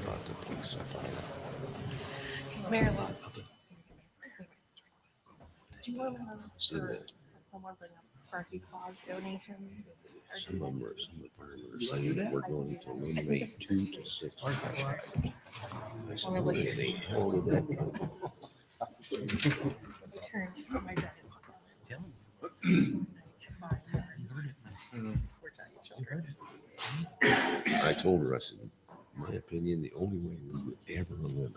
about the police. Mayor Law. Do you want to have someone bring up Sparky Claus donations? Some of them are, some of the farmers saying we're going to eliminate 2 to 6. I said, where the hell did that come from? Turn on my drive. I told her, I said, in my opinion, the only way we would ever eliminate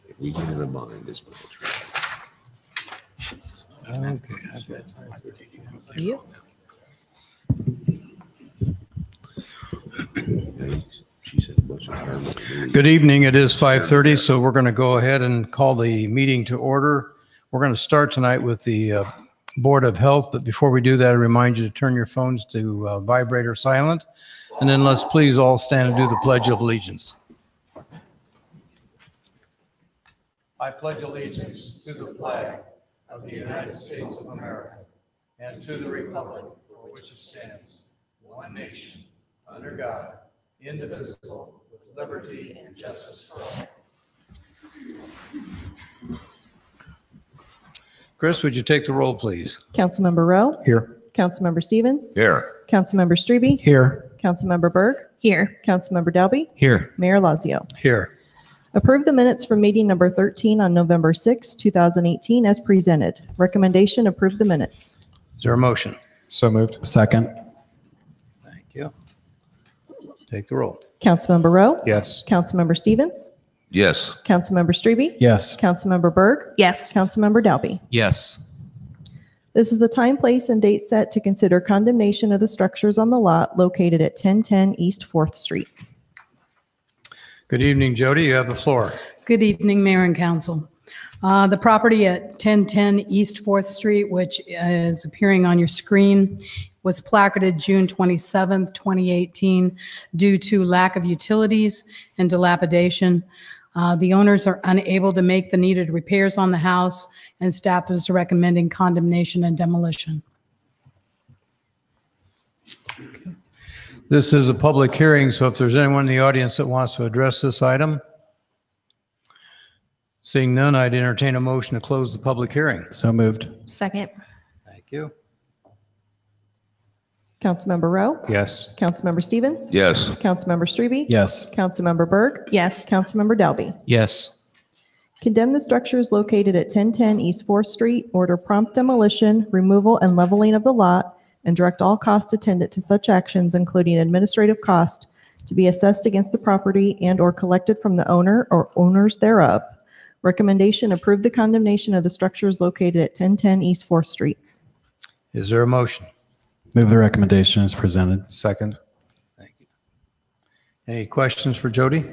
if we get in a bind is by a traffic. Okay, I've got 5:30. Yep. She said a bunch of firemen. Good evening. It is 5:30, so we're going to go ahead and call the meeting to order. We're going to start tonight with the Board of Health, but before we do that, I remind you to turn your phones to vibrate or silent, and then let's please all stand and do the Pledge of Allegiance. I pledge allegiance to the flag of the United States of America and to the republic for which it stands, one nation, under God, indivisible, with liberty and justice for all. Chris, would you take the roll, please? Councilmember Rowe. Here. Councilmember Stevens. Here. Councilmember Strebe. Here. Councilmember Berg. Here. Councilmember Dalby. Here. Mayor Lazio. Here. Approve the minutes for meeting number 13 on November 6, 2018 as presented. Recommendation, approve the minutes. Is there a motion? So moved. Second. Thank you. Take the roll. Councilmember Rowe. Yes. Councilmember Stevens. Yes. Councilmember Strebe. Yes. Councilmember Berg. Yes. Councilmember Dalby. Yes. This is the time, place, and date set to consider condemnation of the structures on the lot located at 1010 East 4th Street. Good evening, Jody. You have the floor. Good evening, Mayor and Council. The property at 1010 East 4th Street, which is appearing on your screen, was placarded June 27th, 2018, due to lack of utilities and dilapidation. The owners are unable to make the needed repairs on the house, and staff is recommending condemnation and demolition. This is a public hearing, so if there's anyone in the audience that wants to address this item, seeing none, I'd entertain a motion to close the public hearing. So moved. Second. Thank you. Councilmember Rowe. Yes. Councilmember Stevens. Yes. Councilmember Strebe. Yes. Councilmember Berg. Yes. Councilmember Dalby. Yes. Condemn the structures located at 1010 East 4th Street, order prompt demolition, removal, and leveling of the lot, and direct all costs attendant to such actions, including administrative cost, to be assessed against the property and/or collected from the owner or owners thereof. Recommendation, approve the condemnation of the structures located at 1010 East 4th Street. Is there a motion? Move the recommendation as presented. Second. Thank you. Any questions for Jody?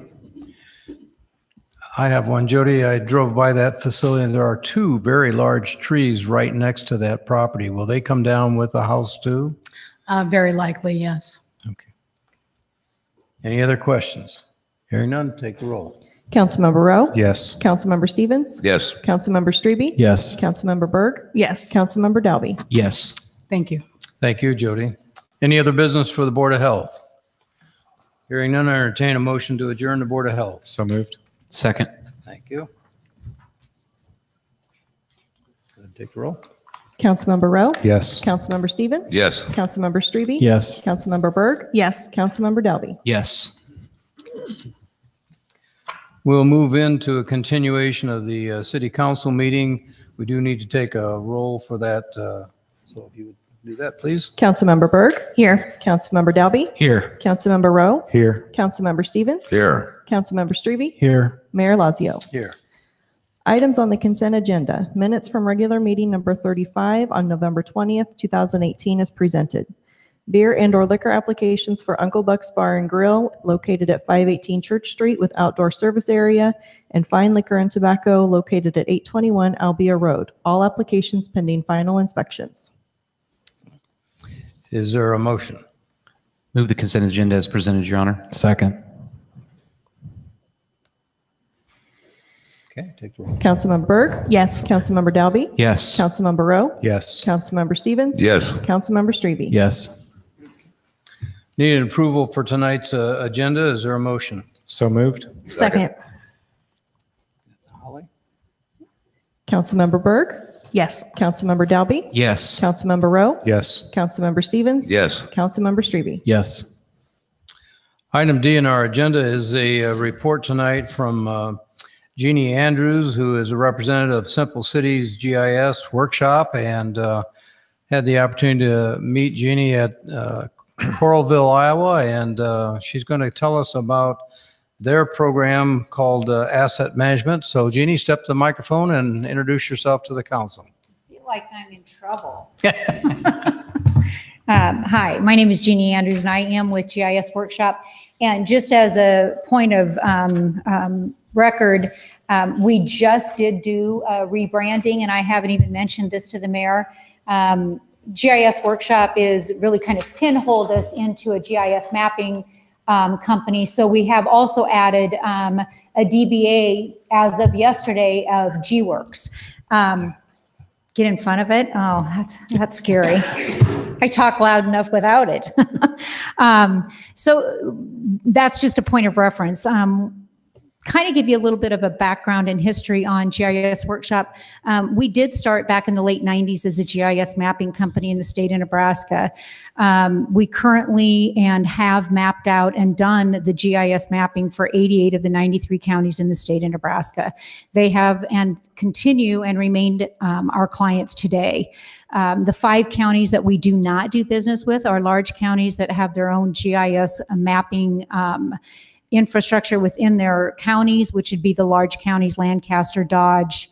I have one, Jody. I drove by that facility and there are 2 very large trees right next to that property. Will they come down with the house too? Very likely, yes. Okay. Any other questions? Hearing none, take the roll. Councilmember Rowe. Yes. Councilmember Stevens. Yes. Councilmember Strebe. Yes. Councilmember Berg. Yes. Councilmember Dalby. Yes. Thank you. Thank you, Jody. Any other business for the Board of Health? Hearing none, I entertain a motion to adjourn the Board of Health. So moved. Second. Thank you. Take the roll. Councilmember Rowe. Yes. Councilmember Stevens. Yes. Councilmember Strebe. Yes. Councilmember Berg. Yes. Councilmember Dalby. Yes. We'll move into a continuation of the city council meeting. We do need to take a roll for that. So if you would do that, please. Councilmember Berg. Here. Councilmember Dalby. Here. Councilmember Rowe. Here. Councilmember Stevens. Here. Councilmember Strebe. Here. Mayor Lazio. Here. Items on the consent agenda. Minutes from regular meeting number 35 on November 20th, 2018 is presented. Beer and/or liquor applications for Uncle Buck's Bar and Grill located at 518 Church Street with outdoor service area, and Fine Liquor and Tobacco located at 821 Albia Road. All applications pending final inspections. Is there a motion? Move the consent agenda as presented, Your Honor. Second. Okay, take the roll. Councilmember Berg. Yes. Councilmember Dalby. Yes. Councilmember Rowe. Yes. Councilmember Stevens. Yes. Councilmember Strebe. Yes. Need an approval for tonight's agenda. Is there a motion? So moved. Second. Councilmember Berg, Yes. Councilmember Dalby, Yes. Councilmember Rowe, Yes. Councilmember Stevens. Yes. Councilmember Strebe. Yes. Item D in our agenda is a report tonight from Jeannie Andrews, who is a representative of Simple Cities GIS Workshop, and had the opportunity to meet Jeannie at Coralville, Iowa, and she's going to tell us about their program called Asset Management. So Jeannie, step to the microphone and introduce yourself to the council. I feel like I'm in trouble. Hi, my name is Jeannie Andrews, and I am with GIS Workshop. And just as a point of record, we just did do a rebranding, and I haven't even mentioned this to the mayor. GIS Workshop is really kind of pinholed us into a GIS mapping company. So we have also added a DBA as of yesterday of GWorks. Get in front of it. Oh, that's scary. I talk loud enough without it. So that's just a point of reference. Kind of give you a little bit of a background and history on GIS Workshop. We did start back in the late 90s as a GIS mapping company in the state of Nebraska. We currently and have mapped out and done the GIS mapping for 88 of the 93 counties in the state of Nebraska. They have and continue and remained our clients today. The 5 counties that we do not do business with are large counties that have their own GIS mapping infrastructure within their counties, which would be the large counties, Lancaster, Dodge,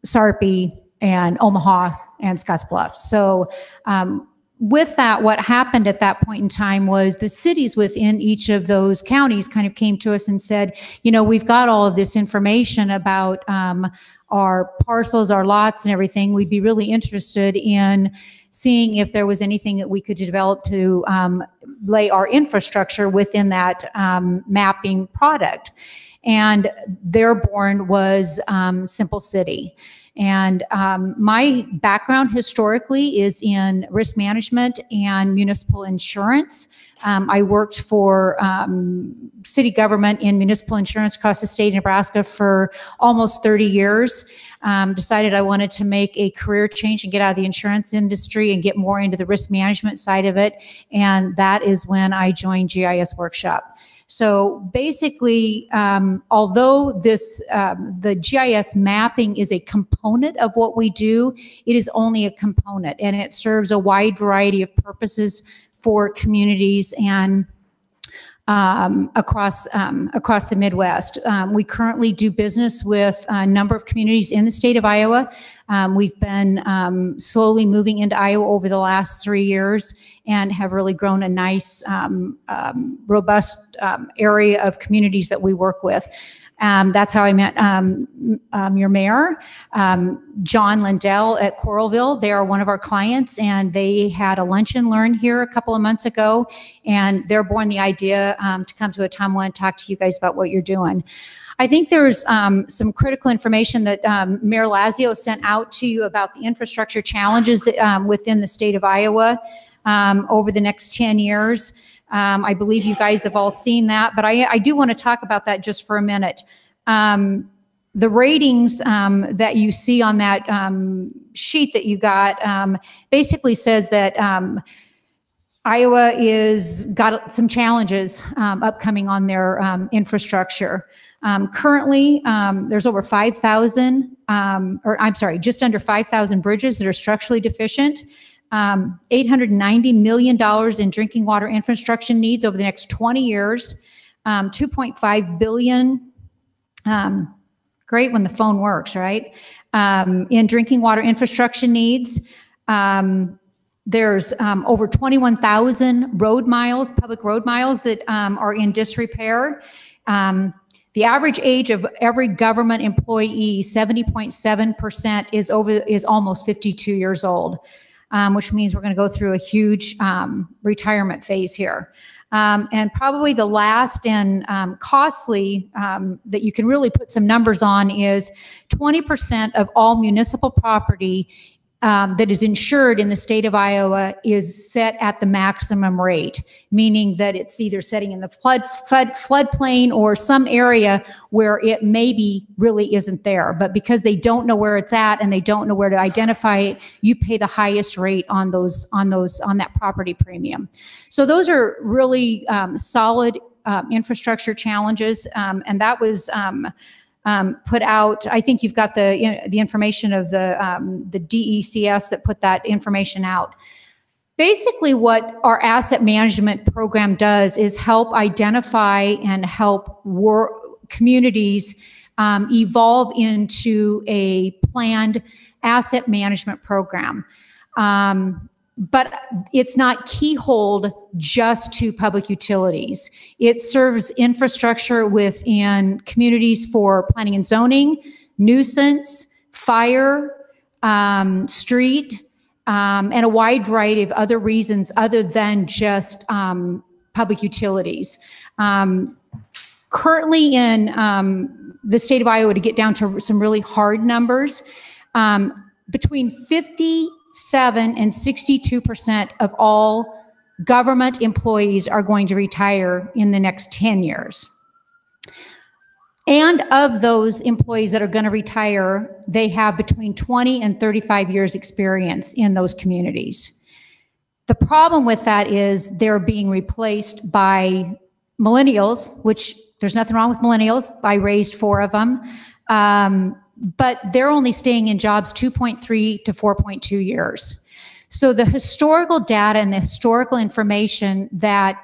Sarpy, and Omaha, and Scottsbluff. So with that, what happened at that point in time was the cities within each of those counties kind of came to us and said, you know, we've got all of this information about our parcels, our lots, and everything. We'd be really interested in seeing if there was anything that we could develop to lay our infrastructure within that mapping product. And thereborn was Simple City. And my background historically is in risk management and municipal insurance. I worked for city government in municipal insurance across the state of Nebraska for almost 30 years. Decided I wanted to make a career change and get out of the insurance industry and get more into the risk management side of it. And that is when I joined GIS Workshop. So basically, although the GIS mapping is a component of what we do, it is only a component, and it serves a wide variety of purposes for communities and across the Midwest. We currently do business with a number of communities in the state of Iowa. We've been slowly moving into Iowa over the last 3 years and have really grown a nice, robust area of communities that we work with. That's how I met your mayor, John Lindell at Coralville. They are one of our clients, and they had a lunch and learn here a couple of months ago, and they're born the idea to come to Ottumwa and talk to you guys about what you're doing. I think there's some critical information that Mayor Lazio sent out to you about the infrastructure challenges within the state of Iowa over the next 10 years. I believe you guys have all seen that, but I do want to talk about that just for a minute. The ratings that you see on that sheet that you got basically says that Iowa is got some challenges upcoming on their infrastructure. Currently, there's over 5,000, or I'm sorry, just under 5,000 bridges that are structurally deficient. $890 million in drinking water infrastructure needs over the next 20 years, 2.5 billion, great when the phone works, right? In drinking water infrastructure needs. There's over 21,000 road miles, public road miles that are in disrepair. The average age of every government employee, 70.7%, is almost 52 years old. Which means we're going to go through a huge retirement phase here. And probably the last and costly that you can really put some numbers on is 20% of all municipal property that is insured in the state of Iowa is set at the maximum rate, meaning that it's either setting in the floodplain or some area where it maybe really isn't there. But because they don't know where it's at and they don't know where to identify it, you pay the highest rate on that property premium. So those are really solid infrastructure challenges, and that was put out. I think you've got the information of the DECS that put that information out. Basically, what our asset management program does is help identify and help communities evolve into a planned asset management program. But it's not keyholed just to public utilities. It serves infrastructure within communities for planning and zoning, nuisance, fire, street, and a wide variety of other reasons other than just public utilities. Currently in the state of Iowa, to get down to some really hard numbers, between 57 and 62% of all government employees are going to retire in the next 10 years. And of those employees that are going to retire, they have between 20 and 35 years experience in those communities. The problem with that is they're being replaced by millennials, which there's nothing wrong with millennials. I raised 4 of them. But they're only staying in jobs 2.3 to 4.2 years. So the historical data and the historical information that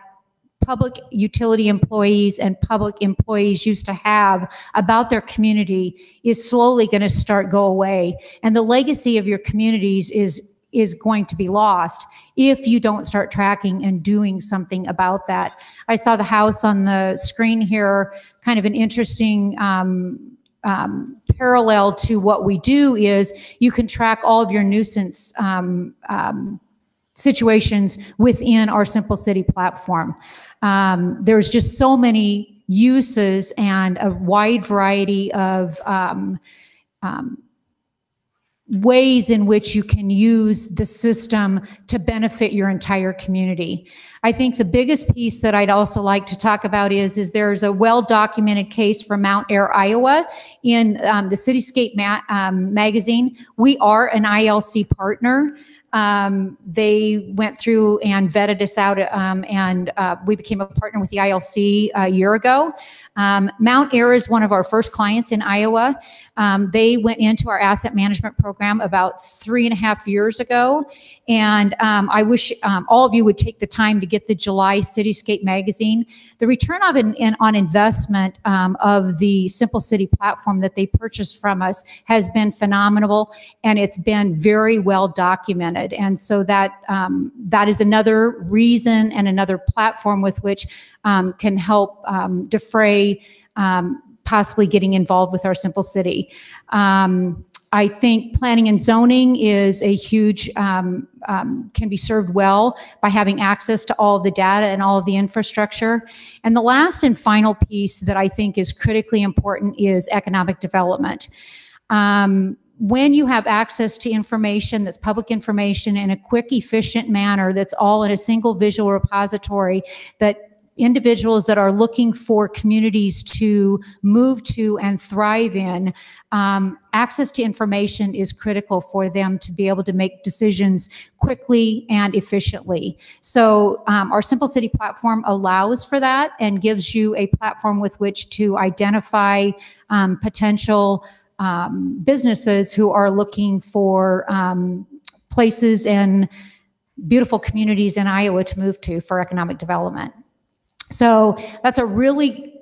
public utility employees and public employees used to have about their community is slowly going to start go away. And the legacy of your communities is going to be lost if you don't start tracking and doing something about that. I saw the house on the screen here, kind of an interesting parallel to what we do is you can track all of your nuisance situations within our Simple City platform. There's just so many uses and a wide variety of ways in which you can use the system to benefit your entire community. I think the biggest piece that I'd also like to talk about is there's a well-documented case from Mount Air, Iowa in the Cityscape magazine. We are an ILC partner. They went through and vetted us out, and we became a partner with the ILC a year ago. Mount Air is one of our first clients in Iowa. They went into our asset management program about 3.5 years ago. And I wish all of you would take the time to get the July Cityscape magazine. The return on investment of the Simple City platform that they purchased from us has been phenomenal, and it's been very well documented. And so that is another reason and another platform with which can help defray possibly getting involved with our Simple City. I think planning and zoning is a huge, can be served well by having access to all the data and all of the infrastructure. And the last and final piece that I think is critically important is economic development. When you have access to information that's public information in a quick, efficient manner that's all in a single visual repository, that individuals that are looking for communities to move to and thrive in, access to information is critical for them to be able to make decisions quickly and efficiently. So our Simple City platform allows for that and gives you a platform with which to identify potential businesses who are looking for places and beautiful communities in Iowa to move to for economic development. So that's a really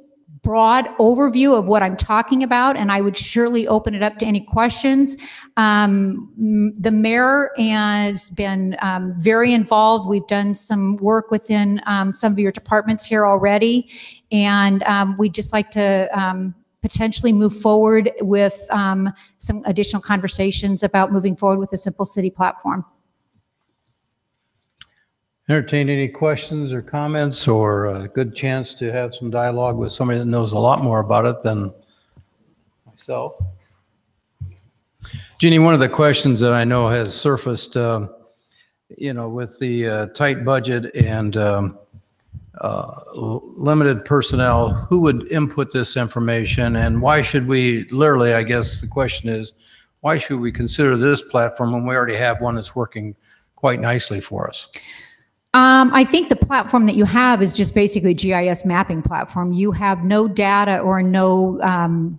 broad overview of what I'm talking about, and I would surely open it up to any questions. The mayor has been very involved. We've done some work within some of your departments here already, and we'd just like to potentially move forward with some additional conversations about moving forward with the Simple City platform. Entertain any questions or comments, or a good chance to have some dialogue with somebody that knows a lot more about it than myself. Jeannie, one of the questions that I know has surfaced, with the tight budget and limited personnel, who would input this information, and why should we, literally, I guess the question is, why should we consider this platform when we already have one that's working quite nicely for us? I think the platform that you have is just basically GIS mapping platform. You have no data or no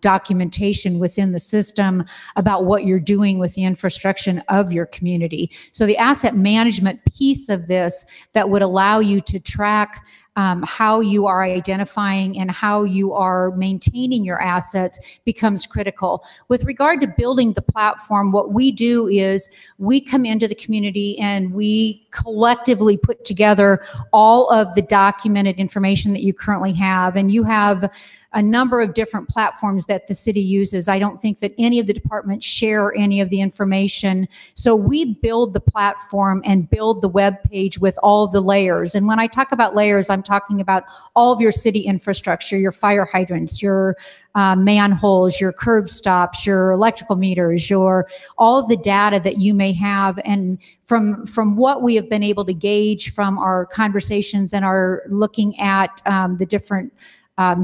documentation within the system about what you're doing with the infrastructure of your community. So the asset management piece of this that would allow you to track how you are identifying and how you are maintaining your assets becomes critical. With regard to building the platform, what we do is we come into the community and we collectively put together all of the documented information that you currently have. And you have a number of different platforms that the city uses. I don't think that any of the departments share any of the information. So we build the platform and build the web page with all of the layers. And when I talk about layers, I'm talking about all of your city infrastructure, your fire hydrants, your manholes, your curb stops, your electrical meters, your all of the data that you may have. And from what we have been able to gauge from our conversations and our looking at the different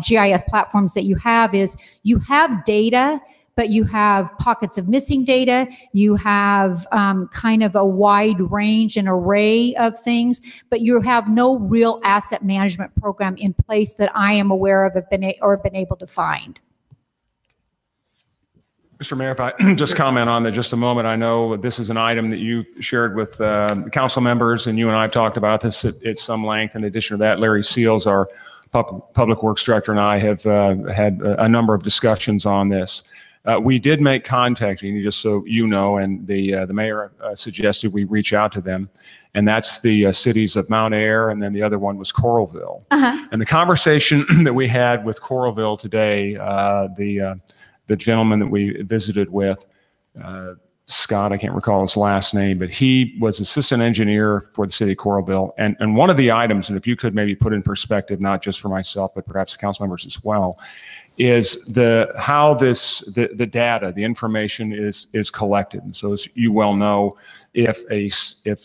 GIS platforms that you have is you have data, but you have pockets of missing data. You have kind of a wide range and array of things, but you have no real asset management program in place that I am aware of been able to find. Mr. Mayor, if I just comment on that just a moment. I know this is an item that you shared with the council members, and you and I have talked about this at some length. In addition to that, Larry Seals, our Public Works Director, and I have had a number of discussions on this. We did make contact, just so you know, and the mayor suggested we reach out to them, and that's the cities of Mount Ayr, and then the other one was Coralville. And the conversation that we had with Coralville today, the gentleman that we visited with, Scott, I can't recall his last name, but he was assistant engineer for the city of Coralville. And one of the items, and if you could maybe put in perspective, not just for myself, but perhaps the council members as well, is how the data, the information is collected. And so as you well know, if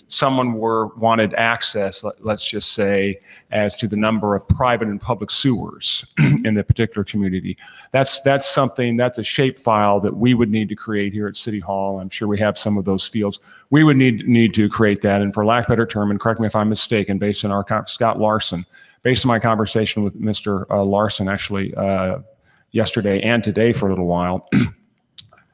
someone wanted access, let's just say, as to the number of private and public sewers in the particular community, that's a shapefile that we would need to create here at City Hall. I'm sure we have some of those fields. We would need to create that. And for lack of a better term, and correct me if I'm mistaken, based on our Scott Larson, based on my conversation with Mr. Larson, actually, yesterday and today for a little while,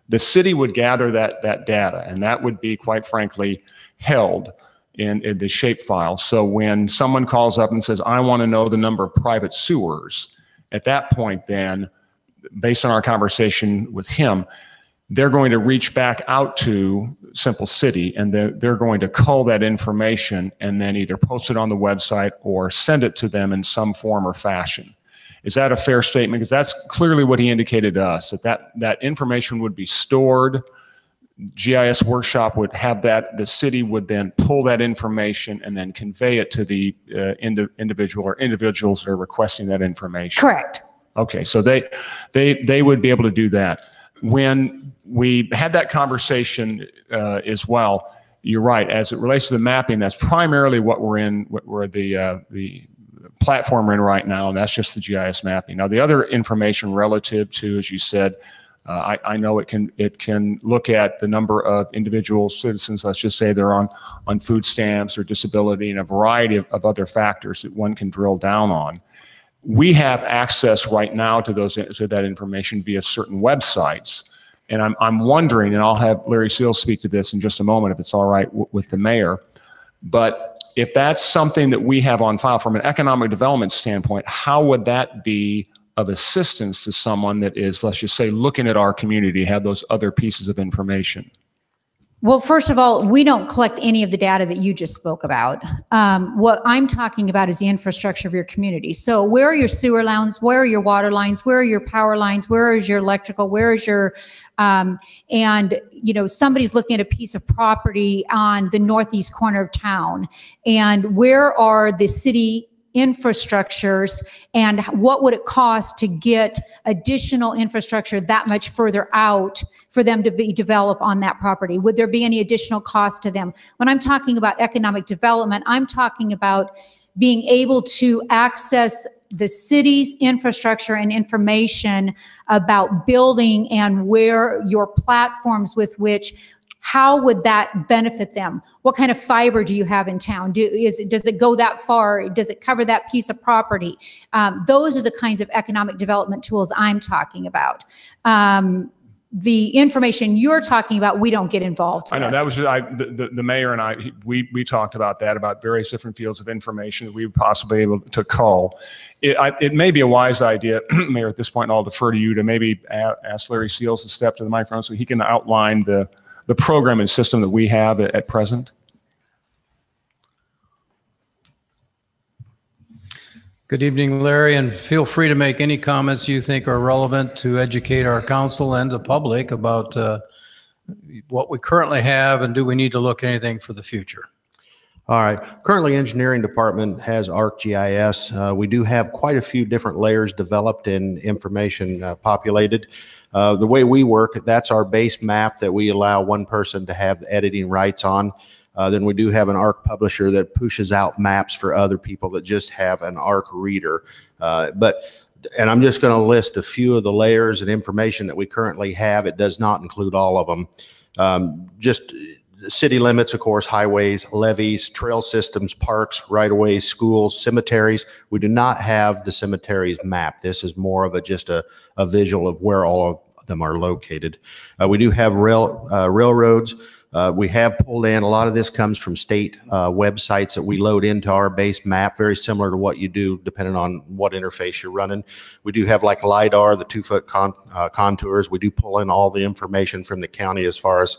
the city would gather that data, and that would be, quite frankly, held in the shapefile. So when someone calls up and says, I want to know the number of private sewers, at that point then, based on our conversation with him, they're going to reach back out to Simple City, and they're going to cull that information and then either post it on the website or send it to them in some form or fashion. Is that a fair statement? Because that's clearly what he indicated to us, that information would be stored. GIS Workshop would have that. The city would then pull that information and then convey it to the individual or individuals that are requesting that information. Correct. Okay, so they would be able to do that. When we had that conversation as well, you're right. As it relates to the mapping, that's primarily what we're the platform we're in right now, and that's just the GIS mapping. Now, the other information relative to, as you said, I know it can look at the number of individual citizens, let's just say they're on food stamps or disability, and a variety of other factors that one can drill down on. We have access right now to that information via certain websites. And I'm wondering, and I'll have Larry Seals speak to this in just a moment if it's all right with the mayor, but if that's something that we have on file from an economic development standpoint, how would that be of assistance to someone that is, let's just say, looking at our community, have those other pieces of information? Well, first of all, we don't collect any of the data that you just spoke about. What I'm talking about is the infrastructure of your community. So where are your sewer lines? Where are your water lines? Where are your power lines? Where is your electrical? Where is your, and somebody's looking at a piece of property on the northeast corner of town. And where are the city infrastructures, and what would it cost to get additional infrastructure that much further out for them to be developed on that property? Would there be any additional cost to them? When I'm talking about economic development, I'm talking about being able to access the city's infrastructure and information about building and where your platforms with which, how would that benefit them? What kind of fiber do you have in town? Does it go that far? Does it cover that piece of property? Those are the kinds of economic development tools I'm talking about. The information you're talking about, we don't get involved with. I know that was the mayor and I. We talked about that, about various different fields of information that we would possibly be able to cull. It may be a wise idea, Mayor, at this point, and I'll defer to you to maybe ask Larry Seals to step to the microphone so he can outline the program and system that we have at present. Good evening, Larry, and feel free to make any comments you think are relevant to educate our council and the public about what we currently have, and do we need to look at anything for the future? All right. Currently, engineering department has ArcGIS. We do have quite a few different layers developed and information populated. The way we work, that's our base map that we allow one person to have the editing rights on. Then we do have an ARC publisher that pushes out maps for other people that just have an ARC reader. And I'm just going to list a few of the layers and information that we currently have. It does not include all of them. Just city limits, of course, highways, levees, trail systems, parks, right-of-ways, schools, cemeteries. We do not have the cemeteries mapped. This is more of just a visual of where all of them are located. We do have railroads. We have pulled in, a lot of this comes from state websites that we load into our base map, very similar to what you do depending on what interface you're running. We do have like LiDAR, the 2-foot contours. We do pull in all the information from the county as far as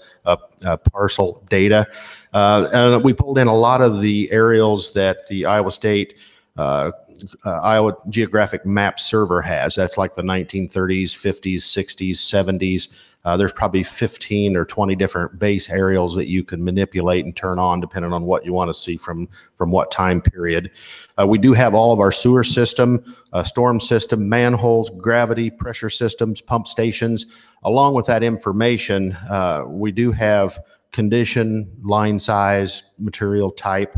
parcel data. And we pulled in a lot of the aerials that the Iowa State Iowa Geographic Map Server has. That's like the 1930s, 50s, 60s, 70s. There's probably 15 or 20 different base aerials that you can manipulate and turn on depending on what you want to see from what time period. We do have all of our sewer system, storm system, manholes, gravity, pressure systems, pump stations. Along with that information, we do have condition, line size, material type.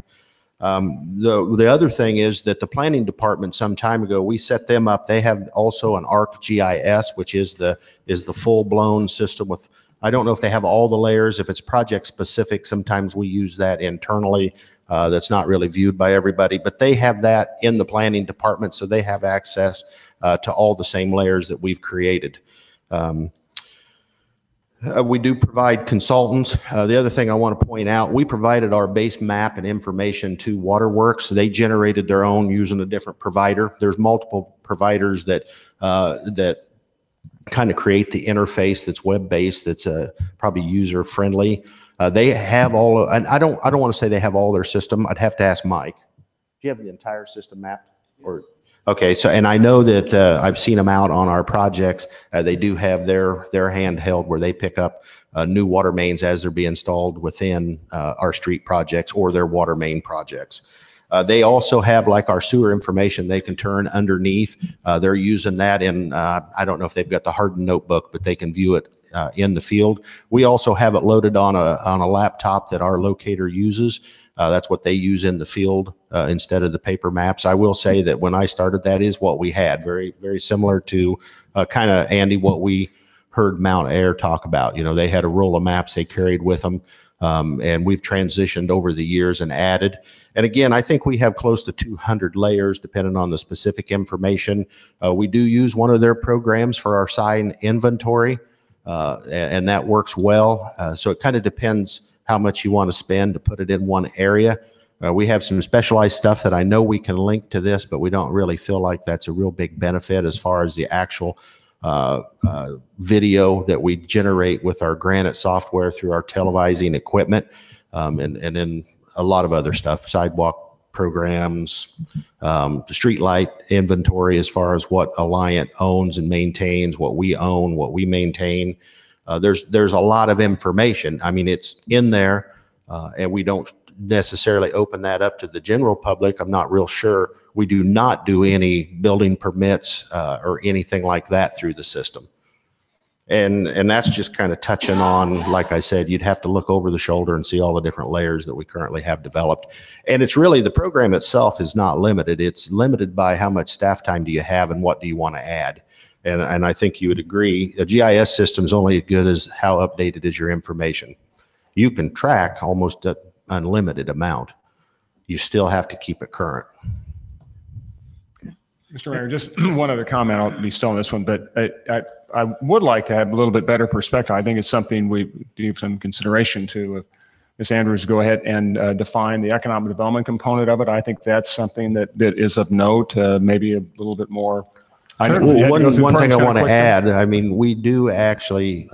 The other thing is that the planning department some time ago, we set them up. They have also an ArcGIS, which is the full-blown system with, I don't know if they have all the layers. If it's project specific, sometimes we use that internally. That's not really viewed by everybody, but they have that in the planning department, so they have access to all the same layers that we've created. We do provide consultants. The other thing I want to point out, we provided our base map and information to Waterworks. They generated their own using a different provider. There's multiple providers that kind of create the interface that's web-based, that's probably user-friendly. They have all, and I don't want to say they have all their system. I'd have to ask Mike. Do you have the entire system mapped? Or okay, so, and I know that I've seen them out on our projects. They do have their handheld where they pick up new water mains as they're being installed within our street projects or their water main projects. They also have like our sewer information they can turn underneath. They're using that in, I don't know if they've got the hardened notebook, but they can view it in the field. We also have it loaded on a laptop that our locator uses. That's what they use in the field instead of the paper maps. I will say that when I started, that is what we had. Very, very similar to kind of, Andy, what we heard Mount Air talk about. You know, they had a roll of maps they carried with them, and we've transitioned over the years and added. And again, I think we have close to 200 layers depending on the specific information. We do use one of their programs for our sign inventory, and that works well. So it kind of depends how much you want to spend to put it in one area. We have some specialized stuff that I know we can link to this, but we don't really feel like that's a real big benefit as far as the actual video that we generate with our Granite software through our televising equipment, and then a lot of other stuff, sidewalk programs, street light inventory as far as what Alliant owns and maintains, what we own, what we maintain. There's a lot of information. I mean, it's in there, and we don't necessarily open that up to the general public. I'm not real sure We do not do any building permits or anything like that through the system. And that's just kind of touching on, like I said, you'd have to look over the shoulder and see all the different layers that we currently have developed. And it's really, the program itself is not limited. It's limited by how much staff time do you have and what do you want to add. And I think you would agree, a GIS system is only as good as how updated is your information. You can track almost an unlimited amount. You still have to keep it current. Mr. Mayor, just one other comment. I'll be still on this one, but I would like to have a little bit better perspective. I think it's something we give some consideration to. Ms. Andrews, go ahead and define the economic development component of it. I think that's something that is of note, maybe a little bit more. One thing I want to add, I mean, we do actually,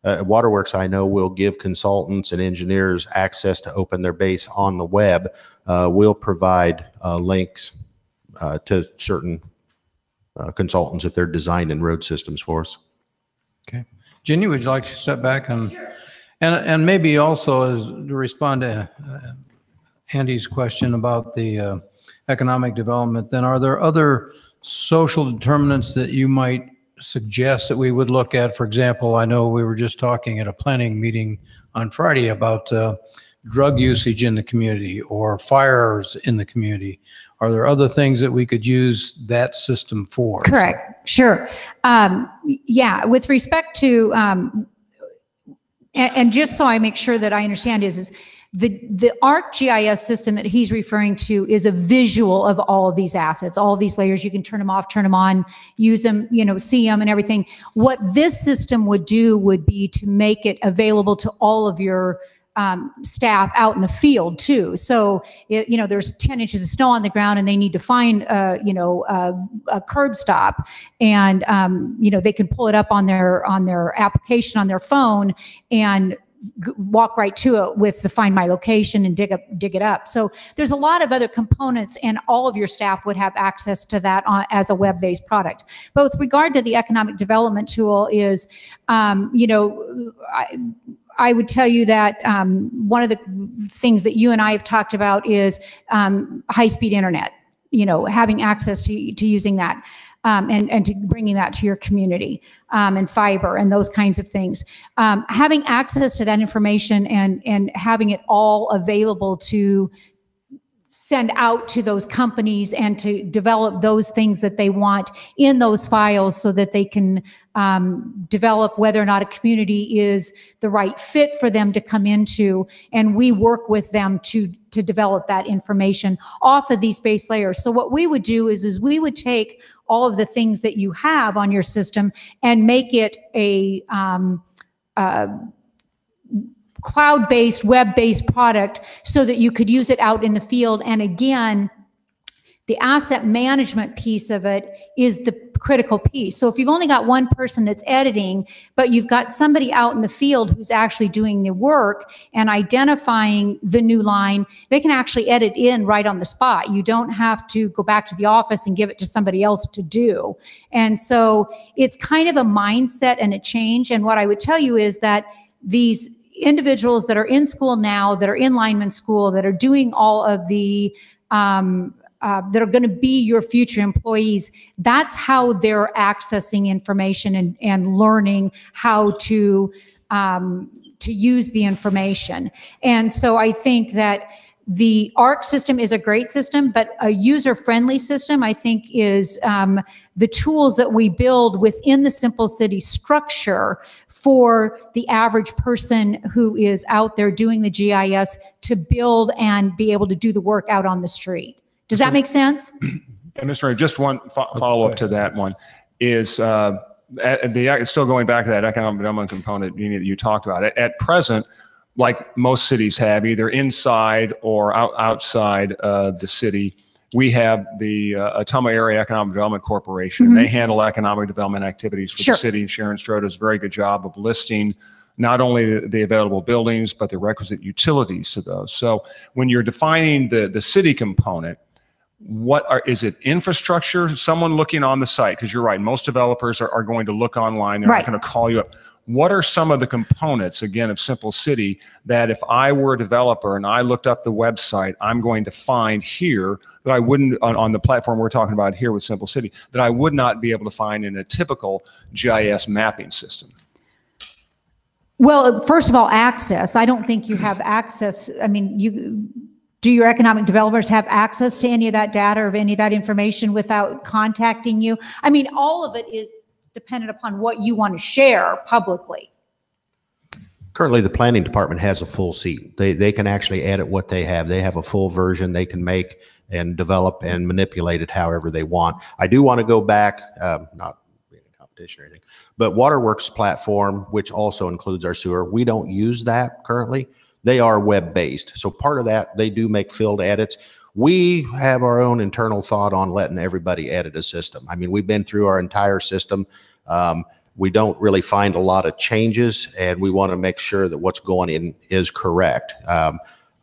Waterworks, I know, will give consultants and engineers access to open their base on the web. We'll provide links to certain consultants if they're designing road systems for us. Okay. Ginny, would you like to step back and maybe also as to respond to Andy's question about the economic development, then are there other social determinants that you might suggest that we would look at? For example, I know we were just talking at a planning meeting on Friday about drug usage in the community or fires in the community. Are there other things that we could use that system for? Correct. Sure. Yeah. With respect to, and just so I make sure that I understand is the ArcGIS system that he's referring to is a visual of all of these assets, all of these layers. You can turn them off, turn them on, use them, see them and everything. What this system would do would be to make it available to all of your staff out in the field too. So, there's 10 inches of snow on the ground and they need to find, a curb stop, and, they can pull it up on their application on their phone and walk right to it with the Find My Location and dig it up. So there's a lot of other components, and all of your staff would have access to that as a web-based product. But with regard to the economic development tool is, I would tell you that one of the things that you and I have talked about is high-speed internet, having access to using that. And to bringing that to your community, and fiber and those kinds of things. Having access to that information and having it all available to send out to those companies and to develop those things that they want in those files so that they can develop whether or not a community is the right fit for them to come into. And we work with them to develop that information off of these base layers. So what we would do is we would take all of the things that you have on your system and make it a cloud-based, web-based product so that you could use it out in the field. And again, the asset management piece of it is the critical piece. So if you've only got one person that's editing, but you've got somebody out in the field who's actually doing the work and identifying the new line, they can actually edit in right on the spot. You don't have to go back to the office and give it to somebody else to do. And so it's kind of a mindset and a change. And what I would tell you is that these individuals that are in school now, that are in lineman school, that are doing all of the that are going to be your future employees, that's how they're accessing information and learning how to use the information. And so I think that the ARC system is a great system, but a user-friendly system, I think, is the tools that we build within the Simple City structure for the average person who is out there doing the GIS to build and be able to do the work out on the street. Does that make sense? And Mr. Ray, just one follow-up to that one is still going back to that economic development component you talked about. At present, like most cities have, either inside or outside the city, we have the Ottumwa Area Economic Development Corporation. Mm-hmm. They handle economic development activities for the city. Sharon Strode does a very good job of listing not only the available buildings, but the requisite utilities to those. So when you're defining the city component, is it infrastructure? Someone looking on the site, because you're right, most developers are going to look online. They're not going to call you up. what are some of the components, again, of Simple City that if I were a developer and I looked up the website, I'm going to find here that I wouldn't, on the platform we're talking about here with Simple City, that I would not be able to find in a typical GIS mapping system? Well, first of all, access. I don't think you have access. I mean, do your economic developers have access to any of that data or any of that information without contacting you? I mean, all of it is dependent upon what you want to share publicly. Currently, the planning department has a full seat. They can actually edit what they have. They have a full version they can make and develop and manipulate it however they want. I do want to go back, not being a competition or anything, but Waterworks platform, which also includes our sewer, we don't use that currently. They are web-based. So part of that, they do make field edits. We have our own internal thought on letting everybody edit a system. I mean, we've been through our entire system. We don't really find a lot of changes, and we want to make sure that what's going in is correct.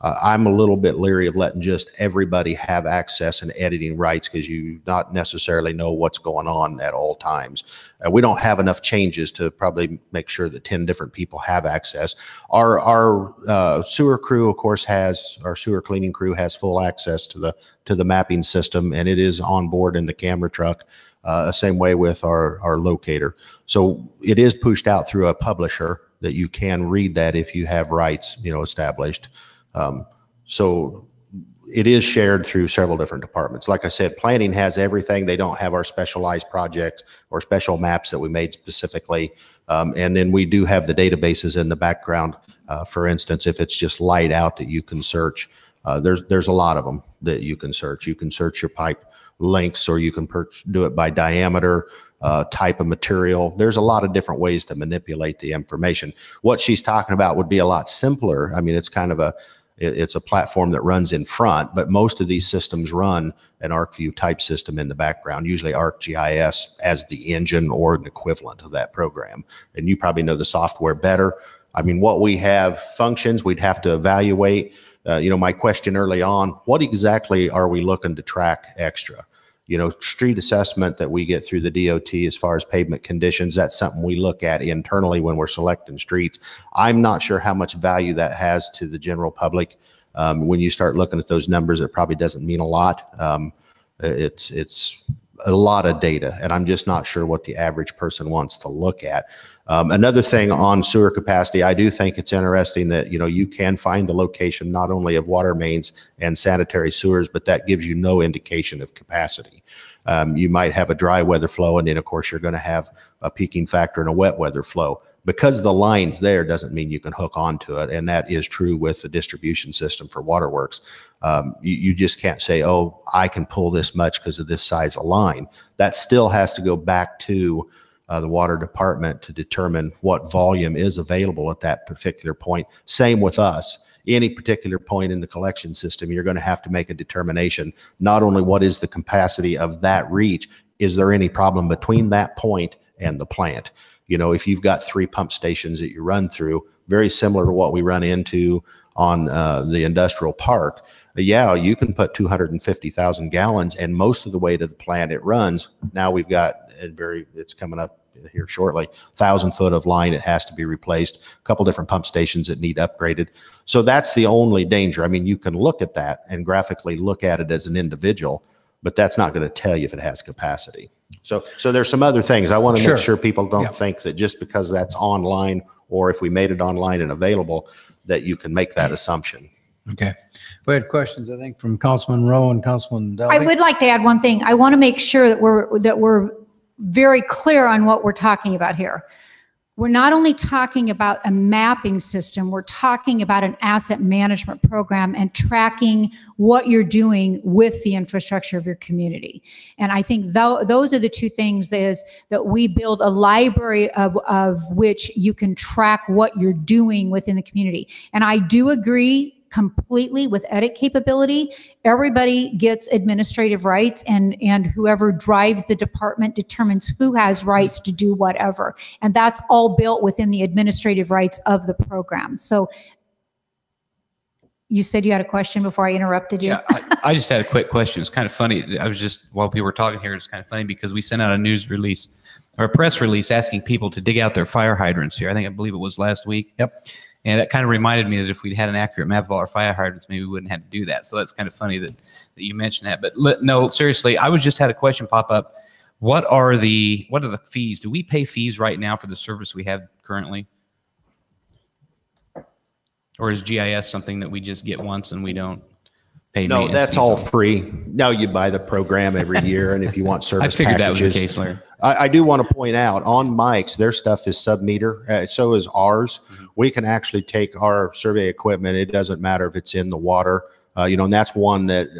I'm a little bit leery of letting just everybody have access and editing rights because you not necessarily know what's going on at all times. We don't have enough changes to probably make sure that 10 different people have access. Our sewer crew, of course, our sewer cleaning crew has full access to the mapping system, and it is on board in the camera truck. Same way with our locator. So it is pushed out through a publisher that you can read that if you have rights, established. So it is shared through several different departments. Like I said, planning has everything. They don't have our specialized projects or special maps that we made specifically. And then we do have the databases in the background. For instance, if it's just light out that you can search, there's a lot of them that you can search. You can search your pipe lengths, or you can do it by diameter, type of material. There's a lot of different ways to manipulate the information. What she's talking about would be a lot simpler. I mean, it's kind of it's a platform that runs in front, but most of these systems run an ArcView type system in the background, usually ArcGIS as the engine or an equivalent of that program. And you probably know the software better. I mean, what we have functions, we'd have to evaluate. My question early on, what exactly are we looking to track extra? Street assessment that we get through the DOT as far as pavement conditions, that's something we look at internally when we're selecting streets. I'm not sure how much value that has to the general public. When you start looking at those numbers, it probably doesn't mean a lot. It's a lot of data, and I'm just not sure what the average person wants to look at. Another thing on sewer capacity, I do think it's interesting that, you can find the location not only of water mains and sanitary sewers, but that gives you no indication of capacity. You might have a dry weather flow, and then of course you're going to have a peaking factor and a wet weather flow. Because the line's there doesn't mean you can hook onto it. And that is true with the distribution system for Waterworks. You just can't say, oh, I can pull this much because of this size of line. That still has to go back to the water department to determine what volume is available at that particular point. Same with us. Any particular point in the collection system, you're going to have to make a determination, not only what is the capacity of that reach, is there any problem between that point and the plant? If you've got 3 pump stations that you run through, very similar to what we run into on the industrial park, yeah, you can put 250,000 gallons, and most of the way to the plant it runs. Now we've got it's coming up here shortly, 1,000 foot of line. It has to be replaced. A couple different pump stations that need upgraded. So that's the only danger. I mean, you can look at that and graphically look at it as an individual, but that's not going to tell you if it has capacity. So there's some other things. I want to make sure people don't think that just because that's online, or if we made it online and available, that you can make that assumption. Okay. We had questions, I think, from Councilman Rowe and Councilman Delvey. I would like to add one thing. I want to make sure that we're very clear on what we're talking about here. We're not only talking about a mapping system, we're talking about an asset management program and tracking what you're doing with the infrastructure of your community. And I think those are the two things, is that we build a library of which you can track what you're doing within the community. And I do agree completely with edit capability. Everybody gets administrative rights, and whoever drives the department determines who has rights to do whatever. And that's all built within the administrative rights of the program. So you said you had a question before I interrupted you. Yeah, I just had a quick question. It's kind of funny. I was just, while we were talking here, it's kind of funny because we sent out a news release or a press release asking people to dig out their fire hydrants here. I believe it was last week. Yep. And that kind of reminded me that if we'd had an accurate map of all our fire hydrants, maybe we wouldn't have to do that. So that's kind of funny that you mentioned that. But no, seriously, I was just had a question pop up. What are the fees? Do we pay fees right now for the service we have currently? Or is GIS something that we just get once and we don't pay? No, maintenance that's fees all on? free. Now you buy the program every year, and if you want service I figured packages, that was the case, Larry. I do want to point out on Mike's, their stuff is sub-meter. So is ours. We can actually take our survey equipment. It doesn't matter if it's in the water, and that's one that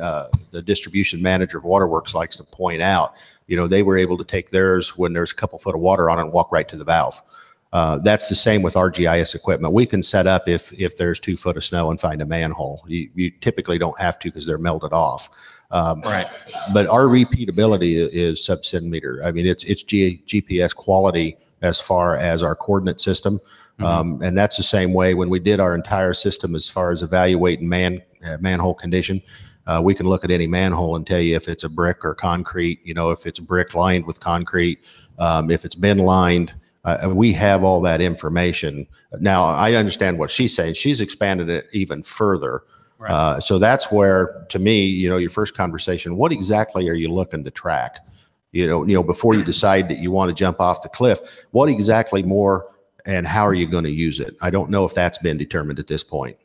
the distribution manager of Waterworks likes to point out. They were able to take theirs when there's a couple foot of water on it and walk right to the valve. That's the same with our GIS equipment. We can set up if there's 2 foot of snow and find a manhole. You typically don't have to because they're melted off. Right. But our repeatability is sub-centimeter. I mean, it's GPS quality as far as our coordinate system. And that's the same way when we did our entire system as far as evaluating manhole condition. We can look at any manhole and tell you if it's a brick or concrete, if it's brick lined with concrete, if it's been lined. We have all that information. Now, I understand what she's saying. She's expanded it even further. Right. So that's where, to me, your first conversation, what exactly are you looking to track? Before you decide that you want to jump off the cliff, what exactly more and how are you going to use it? I don't know if that's been determined at this point.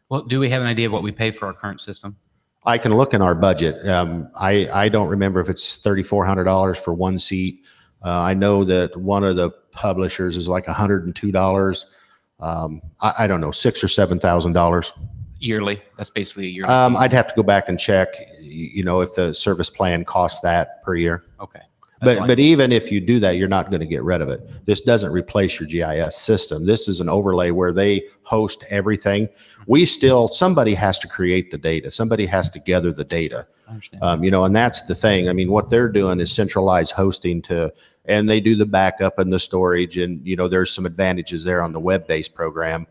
Well, do we have an idea of what we pay for our current system? I can look in our budget. I don't remember if it's $3,400 for one seat. I know that one of the publishers is like $102. I don't know, $6,000 or $7,000 Yearly. That's basically a yearly. I'd have to go back and check, if the service plan costs that per year. Okay. But even if you do that, you're not going to get rid of it. This doesn't replace your GIS system. This is an overlay where they host everything. Somebody has to create the data. Somebody has to gather the data. I understand. And that's the thing. I mean, what they're doing is centralized hosting and they do the backup and the storage. And, there's some advantages there on the web-based program.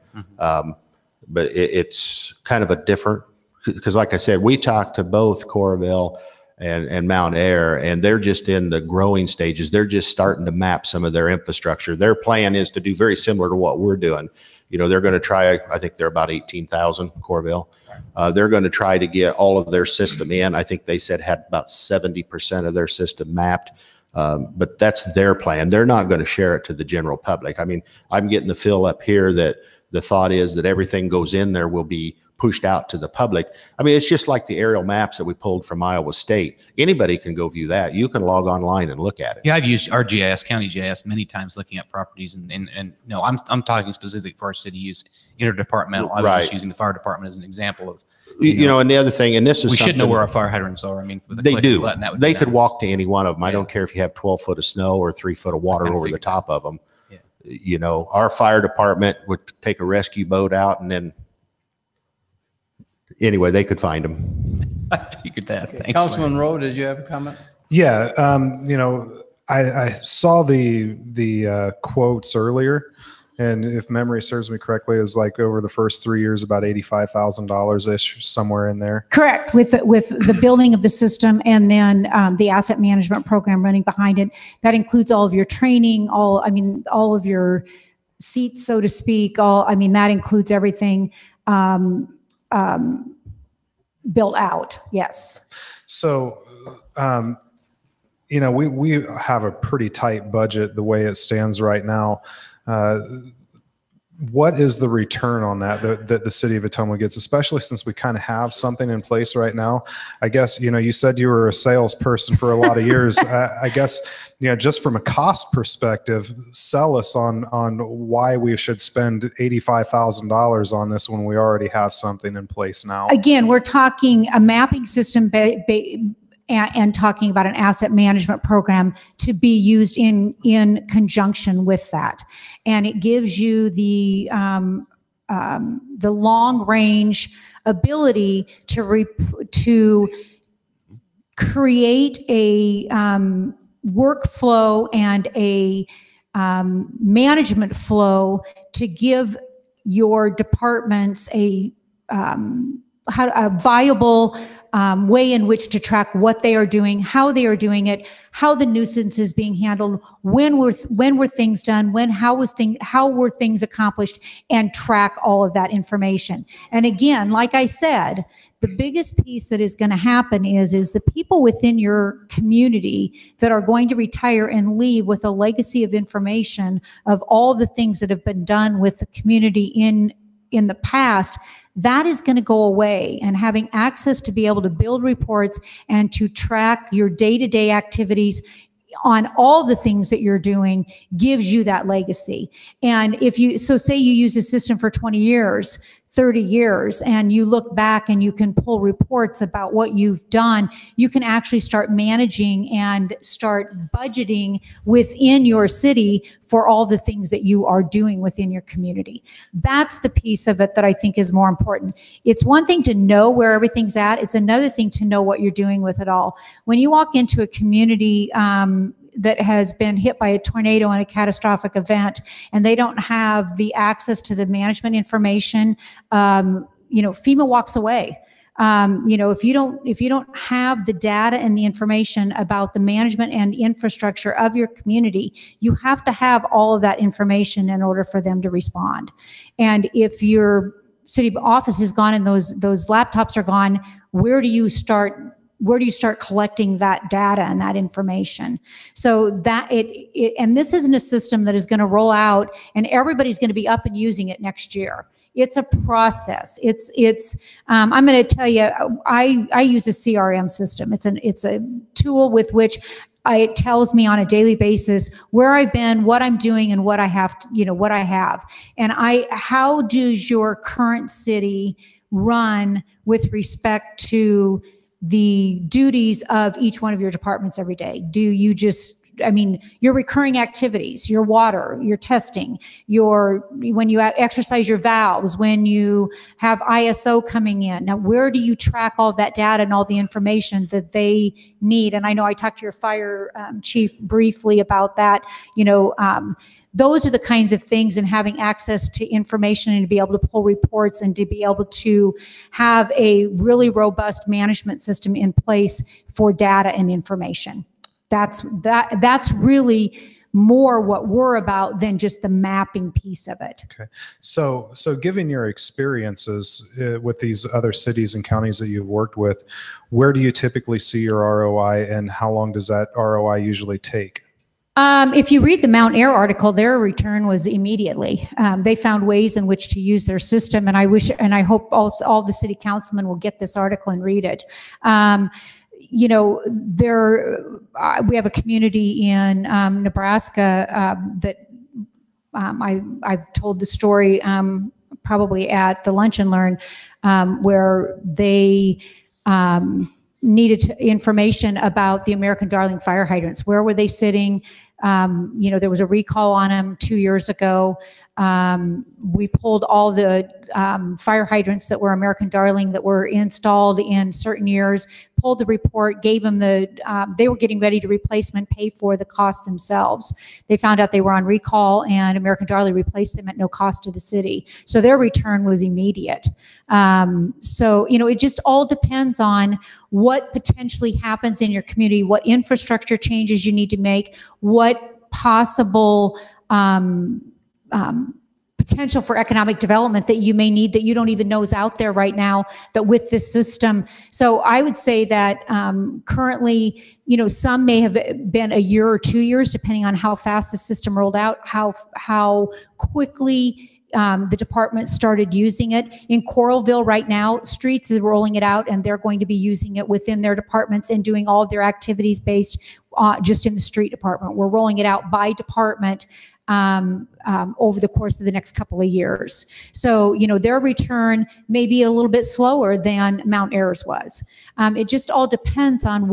But it's kind of a different, because like I said, we talked to both Coralville and Mount Air, and they're just in the growing stages. They're just starting to map some of their infrastructure. Their plan is to do very similar to what we're doing. They're going to try, I think they're about 18,000, Coralville. They're going to try to get all of their system in. I think they said had about 70% of their system mapped. But that's their plan. They're not going to share it to the general public. I mean, I'm getting the feel up here that the thought is that everything goes in there will be pushed out to the public. I mean, it's just like the aerial maps that we pulled from Iowa State. Anybody can go view that. You can log online and look at it. Yeah, I've used our GIS, county GIS, many times looking at properties, and no, I'm talking specific for our city use, interdepartmental. I was just using the fire department as an example of. And the other thing, and this is we should know something- where our fire hydrants are. I mean, with a they click of a do. button, that would They be could nice. walk to any one of them. I Yeah. don't care if you have 12 foot of snow or 3 foot of water kinda over the figured top of them. Yeah. Our fire department would take a rescue boat out and then anyway, they could find them. I figured that. Thanks, Councilman Larry. Rowe, did you have a comment? Yeah, I saw the quotes earlier, and if memory serves me correctly, it was like over the first 3 years, about $85,000 ish, somewhere in there. Correct, with the building of the system and then the asset management program running behind it. That includes all of your training, all of your seats, so to speak. That includes everything built out. Yes. So, we have a pretty tight budget the way it stands right now. What is the return on that the city of Ottumwa gets, especially since we kind of have something in place right now? I guess, you said you were a salesperson for a lot of years. I guess, just from a cost perspective, sell us on why we should spend $85,000 on this when we already have something in place now. Again, we're talking a mapping system and talking about an asset management program to be used in conjunction with that. And it gives you the long range ability to create a workflow and a management flow to give your departments a viable way in which to track what they are doing, how they are doing it, how the nuisance is being handled, when were things done, how were things accomplished, and track all of that information. And again, like I said, the biggest piece that is going to happen is the people within your community that are going to retire and leave with a legacy of information of all the things that have been done with the community in the past. That is going to go away, and having access to be able to build reports and to track your day-to-day activities on all the things that you're doing gives you that legacy. And say you use a system for 20 years, 30 years, and you look back and you can pull reports about what you've done, you can actually start managing and start budgeting within your city for all the things that you are doing within your community. That's the piece of it that I think is more important. It's one thing to know where everything's at. It's another thing to know what you're doing with it all. When you walk into a community that has been hit by a tornado and a catastrophic event, and they don't have the access to the management information, FEMA walks away. If you don't have the data and the information about the management and infrastructure of your community, you have to have all of that information in order for them to respond. And if your city office is gone and those laptops are gone, where do you start collecting that data and that information? So that and this isn't a system that is going to roll out and everybody's going to be up and using it next year. It's a process. I'm going to tell you, I use a CRM system. It's a tool with which it tells me on a daily basis where I've been, what I'm doing, and what I have, what I have. And how does your current city run with respect to the duties of each one of your departments every day? Do you your recurring activities, your water, your testing, when you exercise your valves, when you have ISO coming in. Now, where do you track all that data and all the information that they need? And I know I talked to your fire chief briefly about that. Those are the kinds of things, and having access to information and to be able to pull reports and to be able to have a really robust management system in place for data and information. That's really more what we're about than just the mapping piece of it. Okay. So given your experiences with these other cities and counties that you've worked with, where do you typically see your ROI, and how long does that ROI usually take? If you read the Mount Air article, their return was immediately. They found ways in which to use their system, and I hope all the city councilmen will get this article and read it. We have a community in Nebraska that I've told the story probably at the Lunch and Learn, where they needed information about the American Darling fire hydrants. Where were they sitting? There was a recall on them 2 years ago. We pulled all the fire hydrants that were American Darling that were installed in certain years, pulled the report, gave them they were getting ready to replace them and pay for the costs themselves. They found out they were on recall, and American Darling replaced them at no cost to the city. So their return was immediate. It just all depends on what potentially happens in your community, what infrastructure changes you need to make, what possible potential for economic development that you may need that you don't even know is out there right now, that with this system. So I would say that currently, some may have been a year or 2 years, depending on how fast the system rolled out, how quickly the department started using it. In Coralville right now, Streets is rolling it out, and they're going to be using it within their departments and doing all of their activities based just in the street department. We're rolling it out by department over the course of the next couple of years. So, their return may be a little bit slower than Mount Air's was. It just all depends on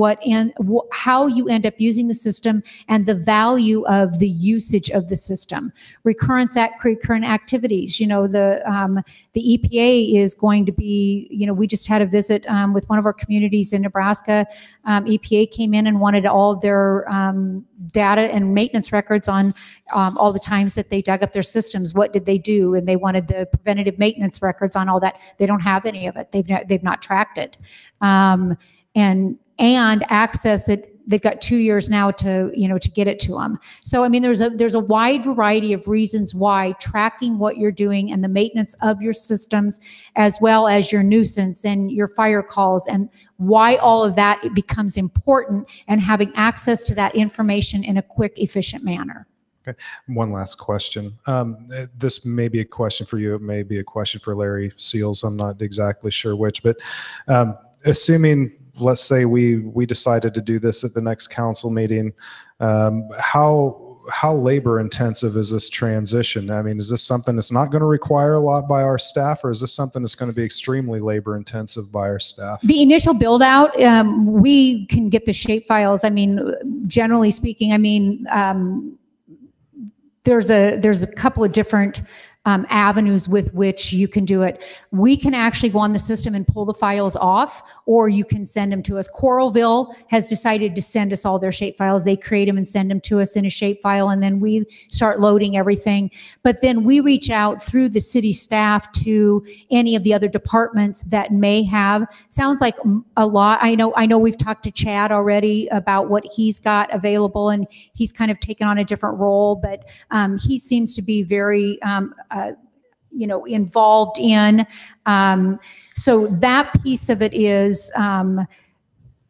how you end up using the system and the value of the usage of the system. Recurrent activities, the EPA is going to be, we just had a visit with one of our communities in Nebraska. EPA came in and wanted all of their data and maintenance records on all the times that they dug up their systems. What did they do? And they wanted the preventative maintenance records on all that. They don't have any of it. They've not tracked it. And access it. They've got 2 years now to get it to them. So, I mean, there's a wide variety of reasons why tracking what you're doing and the maintenance of your systems, as well as your nuisance and your fire calls, and why all of that it becomes important, and having access to that information in a quick, efficient manner. Okay. One last question. This may be a question for you. It may be a question for Larry Seals. I'm not exactly sure which, but assuming, let's say we decided to do this at the next council meeting, how labor intensive is this transition? I mean, is this something that's not going to require a lot by our staff, or is this something that's going to be extremely labor intensive by our staff? The initial build out, we can get the shape files. I mean, generally speaking, I mean, there's a couple of different avenues with which you can do it. We can actually go on the system and pull the files off, or you can send them to us. Coralville has decided to send us all their shape files. They create them and send them to us in a shape file, and then we start loading everything. But then we reach out through the city staff to any of the other departments that may have. Sounds like a lot. I know we've talked to Chad already about what he's got available, and he's kind of taken on a different role, but he seems to be very involved in. So that piece of it is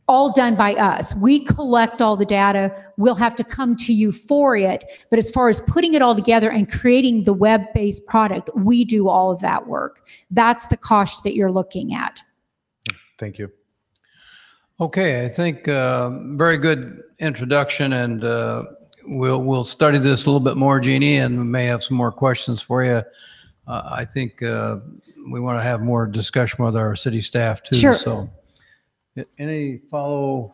all done by us. We collect all the data. We'll have to come to you for it. But as far as putting it all together and creating the web-based product, we do all of that work. That's the cost that you're looking at. Thank you. Okay, I think very good introduction, and we'll study this a little bit more, Jeannie, and we may have some more questions for you. I think we want to have more discussion with our city staff too. Sure. So, any follow?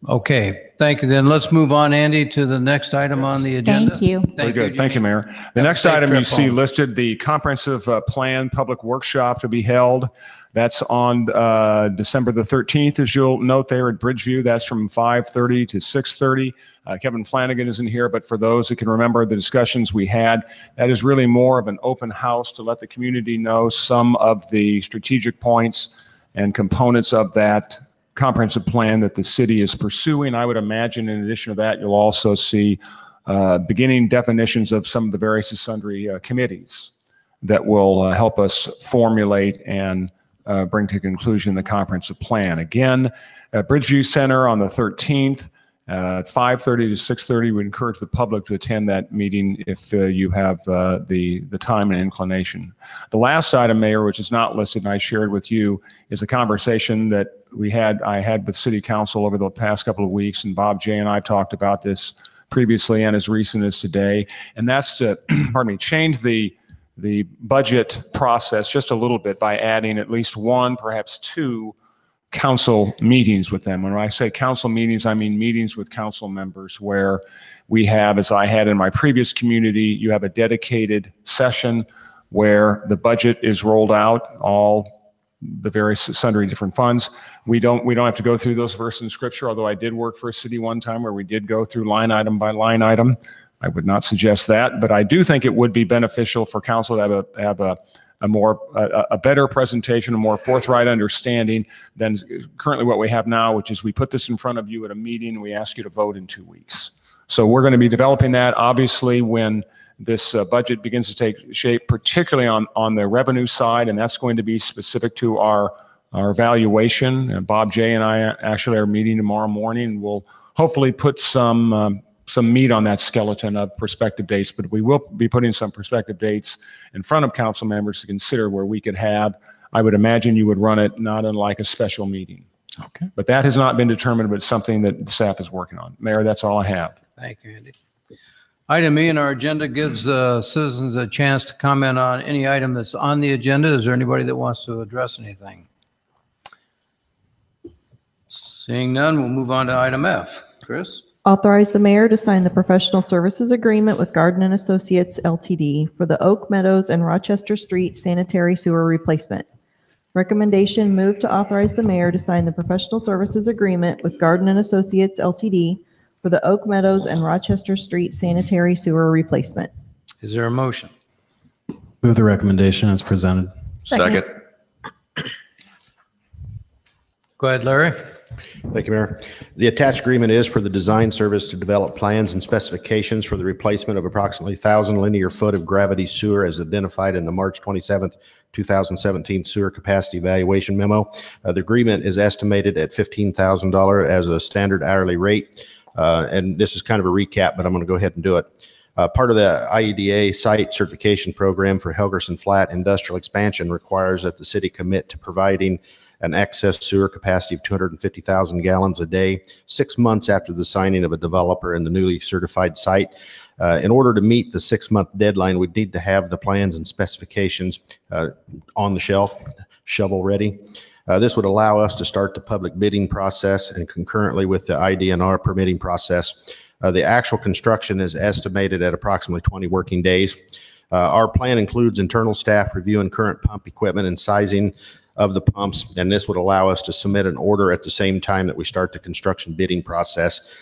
Okay, thank you. Then let's move on, Andy, to the next item on the agenda. Thank you. Very good. Thank you, Mayor. The Have a next safe item you trip see home. listed, the comprehensive plan public workshop to be held. That's on December the 13th, as you'll note there at Bridgeview. That's from 5:30 to 6:30. Kevin Flanagan isn't here, but for those that can remember the discussions we had, that is really more of an open house to let the community know some of the strategic points and components of that comprehensive plan that the city is pursuing. I would imagine in addition to that, you'll also see beginning definitions of some of the various and sundry committees that will help us formulate and bring to conclusion the comprehensive plan. Again, at Bridgeview Center on the 13th, at 5:30 to 6:30, we encourage the public to attend that meeting if you have the time and inclination. The last item, Mayor, which is not listed and I shared with you, is a conversation that I had with City Council over the past couple of weeks, and Bob J. and I talked about this previously and as recent as today, and that's to change the budget process just a little bit by adding at least one, perhaps two council meetings with them. When I say council meetings, I mean meetings with council members where we have, as I had in my previous community, you have a dedicated session where the budget is rolled out, all the various sundry different funds. We don't have to go through those verses in scripture, although I did work for a city one time where we did go through line item by line item. I would not suggest that, but I do think it would be beneficial for council to have a better presentation, a more forthright understanding than currently what we have now, which is we put this in front of you at a meeting and we ask you to vote in 2 weeks. So we're going to be developing that, obviously, when this budget begins to take shape, particularly on the revenue side, and that's going to be specific to our valuation. And Bob J. and I actually are meeting tomorrow morning. We'll hopefully put some meat on that skeleton of prospective dates, but we will be putting some prospective dates in front of council members to consider where we could have. I would imagine you would run it not unlike a special meeting. Okay. But that has not been determined, but it's something that the staff is working on. Mayor, that's all I have. Thank you, Andy. Item E in our agenda gives citizens a chance to comment on any item that's on the agenda. Is there anybody that wants to address anything? Seeing none, we'll move on to item F. Chris? Authorize the mayor to sign the professional services agreement with Garden and Associates LTD for the Oak Meadows and Rochester Street sanitary sewer replacement. Recommendation: move to authorize the mayor to sign the professional services agreement with Garden and Associates LTD for the Oak Meadows and Rochester Street sanitary sewer replacement. Is there a motion? Move the recommendation as presented. Second. Go ahead, Larry. Thank you, Mayor. The attached agreement is for the design service to develop plans and specifications for the replacement of approximately 1,000 linear foot of gravity sewer as identified in the March 27th, 2017 sewer capacity evaluation memo. The agreement is estimated at $15,000 as a standard hourly rate. And this is kind of a recap, but I'm going to go ahead and do it. Part of the IEDA site certification program for Helgerson Flat industrial expansion requires that the city commit to providing an excess sewer capacity of 250,000 gallons a day, 6 months after the signing of a developer in the newly certified site. In order to meet the 6-month deadline, we'd need to have the plans and specifications on the shelf, shovel ready. This would allow us to start the public bidding process and concurrently with the IDNR permitting process. The actual construction is estimated at approximately 20 working days. Our plan includes internal staff reviewing current pump equipment and sizing of the pumps, and this would allow us to submit an order at the same time that we start the construction bidding process.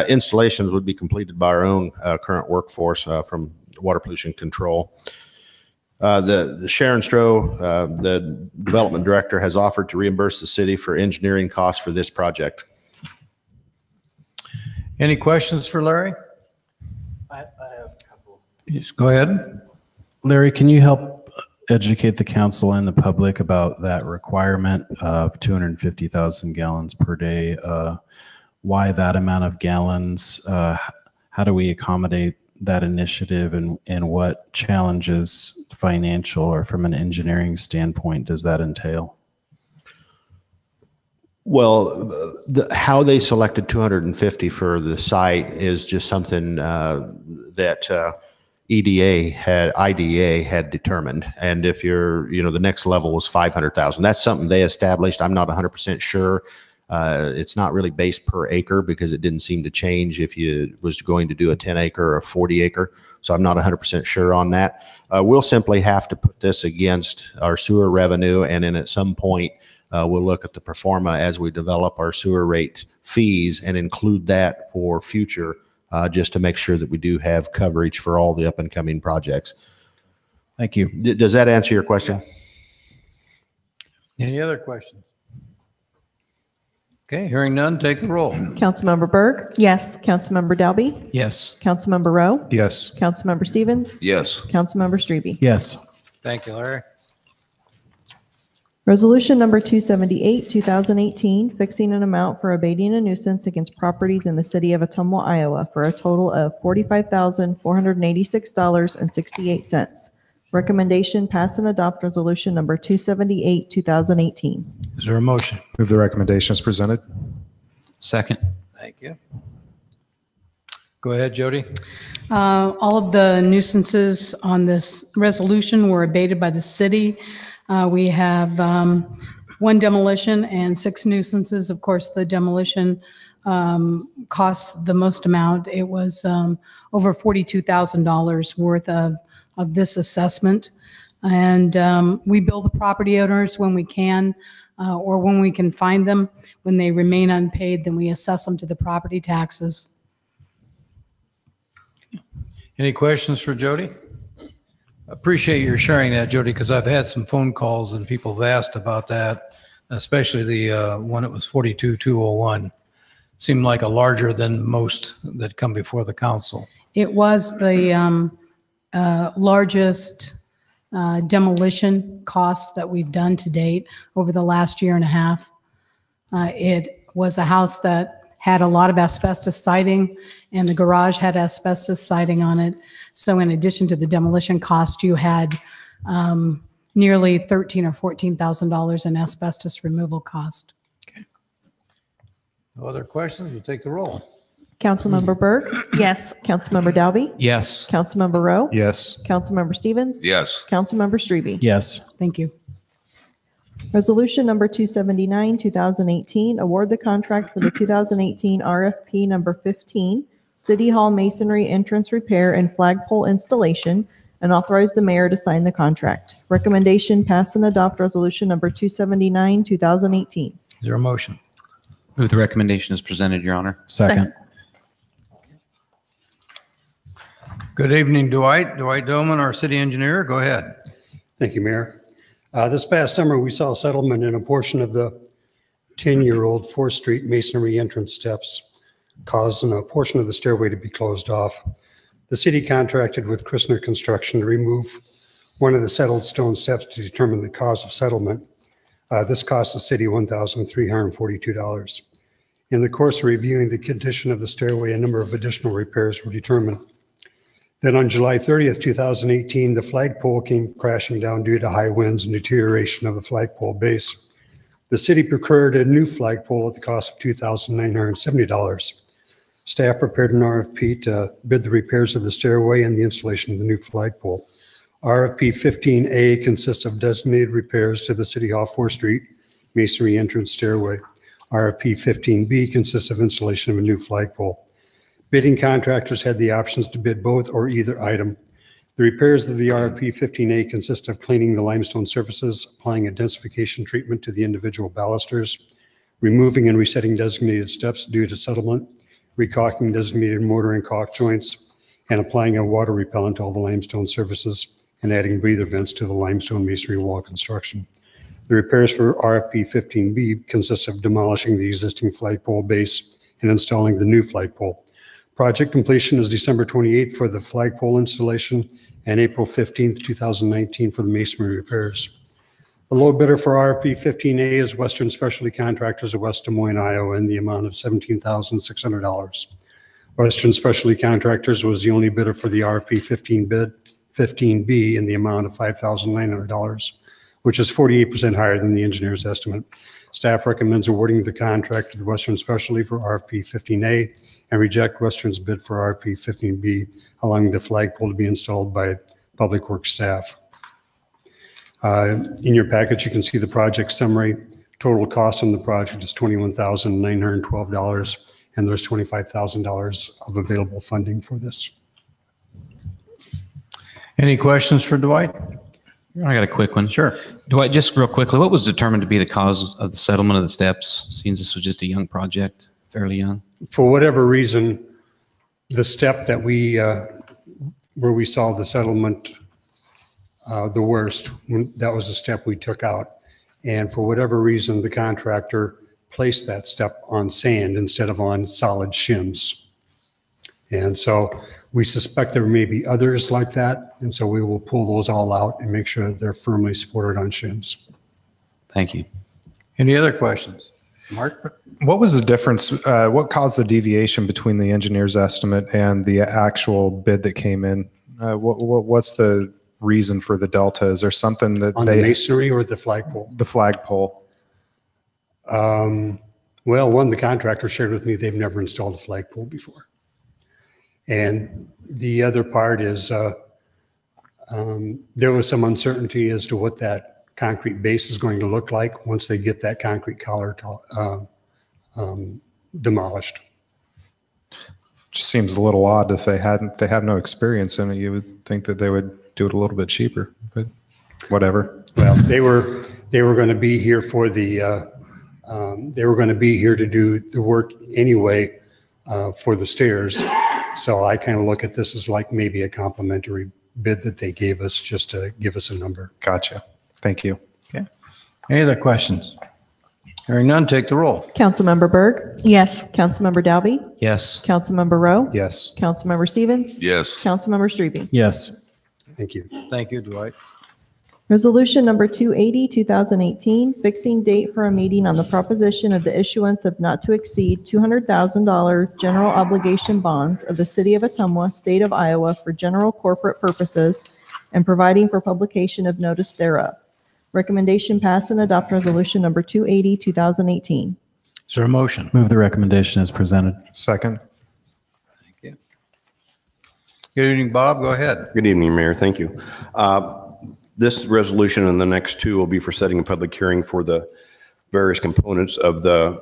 Installations would be completed by our own current workforce from Water Pollution Control. The Sharon Stroh, the development director, has offered to reimburse the city for engineering costs for this project. Any questions for Larry? I have a couple. Yes, go ahead. Larry, can you help educate the council and the public about that requirement of 250,000 gallons per day? Why that amount of gallons? How do we accommodate that initiative, and what challenges, financial or from an engineering standpoint, does that entail? Well, how they selected 250 for the site is just something that IDA had determined. And if you're, the next level was 500,000. That's something they established. I'm not 100% sure. It's not really based per acre because it didn't seem to change if you was going to do a 10 acre or a 40 acre. So I'm not 100% sure on that. We'll simply have to put this against our sewer revenue. And then at some point, we'll look at the pro forma as we develop our sewer rate fees and include that for future, just to make sure that we do have coverage for all the up and coming projects. Thank you. Does that answer your question? Any other questions? Okay, hearing none, take the roll. Councilmember Berg? Yes. Councilmember Dalby? Yes. Councilmember Rowe? Yes. Councilmember Stevens? Yes. Councilmember Strebe? Yes. Thank you, Larry. Resolution number 278, 2018, fixing an amount for abating a nuisance against properties in the city of Ottumwa, Iowa, for a total of $45,486.68. Recommendation, pass and adopt resolution number 278, 2018. Is there a motion? Move the recommendation as presented. Second. Thank you. Go ahead, Jody. All of the nuisances on this resolution were abated by the city. We have one demolition and 6 nuisances. Of course, the demolition cost the most amount. It was over $42,000 worth of this assessment. And we bill the property owners when we can, or when we can find them. When they remain unpaid, then we assess them to the property taxes. Any questions for Jody? Appreciate your sharing that, Jody, because I've had some phone calls and people have asked about that, especially the one that was 42,201. Seemed like a larger than most that come before the council. It was the largest demolition cost that we've done to date over the last year and a half. It was a house that had a lot of asbestos siding, and the garage had asbestos siding on it. So in addition to the demolition cost, you had nearly $13,000 or $14,000 in asbestos removal cost. Okay. No other questions? We'll take the roll. Councilmember Berg? Yes. Councilmember Dalby? Yes. Councilmember Rowe? Yes. Councilmember Stevens? Yes. Councilmember Strebe? Yes. Thank you. Resolution number 279, 2018, award the contract for the 2018 RFP number 15, City Hall Masonry Entrance Repair and Flagpole Installation, and authorize the mayor to sign the contract. Recommendation, pass and adopt resolution number 279, 2018. Is there a motion? Move the recommendation as presented, Your Honor. Second. Good evening, Dwight. Dwight Doman, our city engineer. Go ahead. Thank you, Mayor. This past summer, we saw a settlement in a portion of the 10-year-old 4th Street masonry entrance steps, causing a portion of the stairway to be closed off. The city contracted with Christner Construction to remove one of the settled stone steps to determine the cause of settlement. This cost the city $1,342. In the course of reviewing the condition of the stairway, a number of additional repairs were determined. Then on July 30th, 2018, the flagpole came crashing down due to high winds and deterioration of the flagpole base. The city procured a new flagpole at the cost of $2,970. Staff prepared an RFP to bid the repairs of the stairway and the installation of the new flagpole. RFP 15A consists of designated repairs to the City Hall 4th Street masonry entrance stairway. RFP 15B consists of installation of a new flagpole. Bidding contractors had the options to bid both or either item. The repairs of the RFP 15A consist of cleaning the limestone surfaces, applying a densification treatment to the individual balusters, removing and resetting designated steps due to settlement, recaulking designated mortar and caulk joints, and applying a water repellent to all the limestone surfaces, and adding breather vents to the limestone masonry wall construction. The repairs for RFP 15B consist of demolishing the existing flagpole base and installing the new flagpole. Project completion is December 28th for the flagpole installation and April 15th, 2019 for the masonry repairs. The low bidder for RFP 15A is Western Specialty Contractors of West Des Moines, Iowa, in the amount of $17,600. Western Specialty Contractors was the only bidder for the RFP 15B in the amount of $5,900, which is 48% higher than the engineer's estimate. Staff recommends awarding the contract to the Western Specialty for RFP 15A and reject Western's bid for RFP 15B, allowing the flagpole to be installed by Public Works staff. In your package, you can see the project summary. Total cost on the project is $21,912, and there's $25,000 of available funding for this. Any questions for Dwight? I got a quick one. Sure. Dwight, just real quickly, what was determined to be the cause of the settlement of the steps? Seems this was just a young project, fairly young. For whatever reason, the step that where we saw the settlement the worst, that was the step we took out. And for whatever reason, the contractor placed that step on sand instead of on solid shims. And so we suspect there may be others like that. And so we will pull those all out and make sure they're firmly supported on shims. Thank you. Any other questions? Mark? What was the difference? What caused the deviation between the engineer's estimate and the actual bid that came in? What's the reason for the delta? Is there something that on the masonry or the flagpole? The flagpole. Well, the contractor shared with me they've never installed a flagpole before. And the other part is there was some uncertainty as to what that concrete base is going to look like once they get that concrete collar demolished. Just seems a little odd if they have no experience in it. You would think that they would do it a little bit cheaper, but whatever. Well, they were going to be here for the they were going to be here to do the work anyway for the stairs. So I kind of look at this as like maybe a complimentary bid that they gave us just to give us a number. Gotcha. Thank you. Okay. Any other questions? Hearing none, take the roll. Councilmember Berg? Yes. Councilmember Dalby? Yes. Councilmember Rowe? Yes. Councilmember Stevens? Yes. Councilmember Strebe? Yes. Thank you. Thank you, Dwight. Resolution number 280, 2018, fixing date for a meeting on the proposition of the issuance of not to exceed $200,000 general obligation bonds of the City of Ottumwa, State of Iowa for general corporate purposes and providing for publication of notice thereof. Recommendation pass and adopt resolution number 280, 2018. Is there a motion? Move the recommendation as presented. Second. Thank you. Good evening, Bob. Go ahead. Good evening, Mayor. Thank you. This resolution and the next two will be for setting a public hearing for the various components of the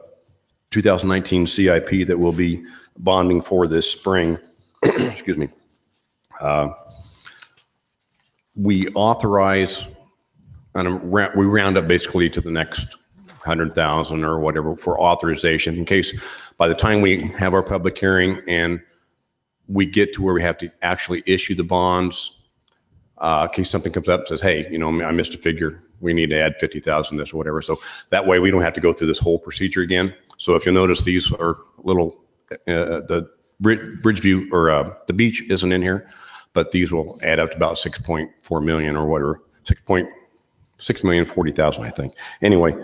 2019 CIP that we'll be bonding for this spring. Excuse me. We authorize, and we round up basically to the next 100,000 or whatever for authorization in case by the time we have our public hearing and we get to where we have to actually issue the bonds, in case something comes up and says, hey, I missed a figure. We need to add 50,000 this or whatever. So that way we don't have to go through this whole procedure again. So if you'll notice, these are little, the Bridgeview or the beach isn't in here, but these will add up to about 6.4 million or whatever, 6,040,000, I think. Anyway,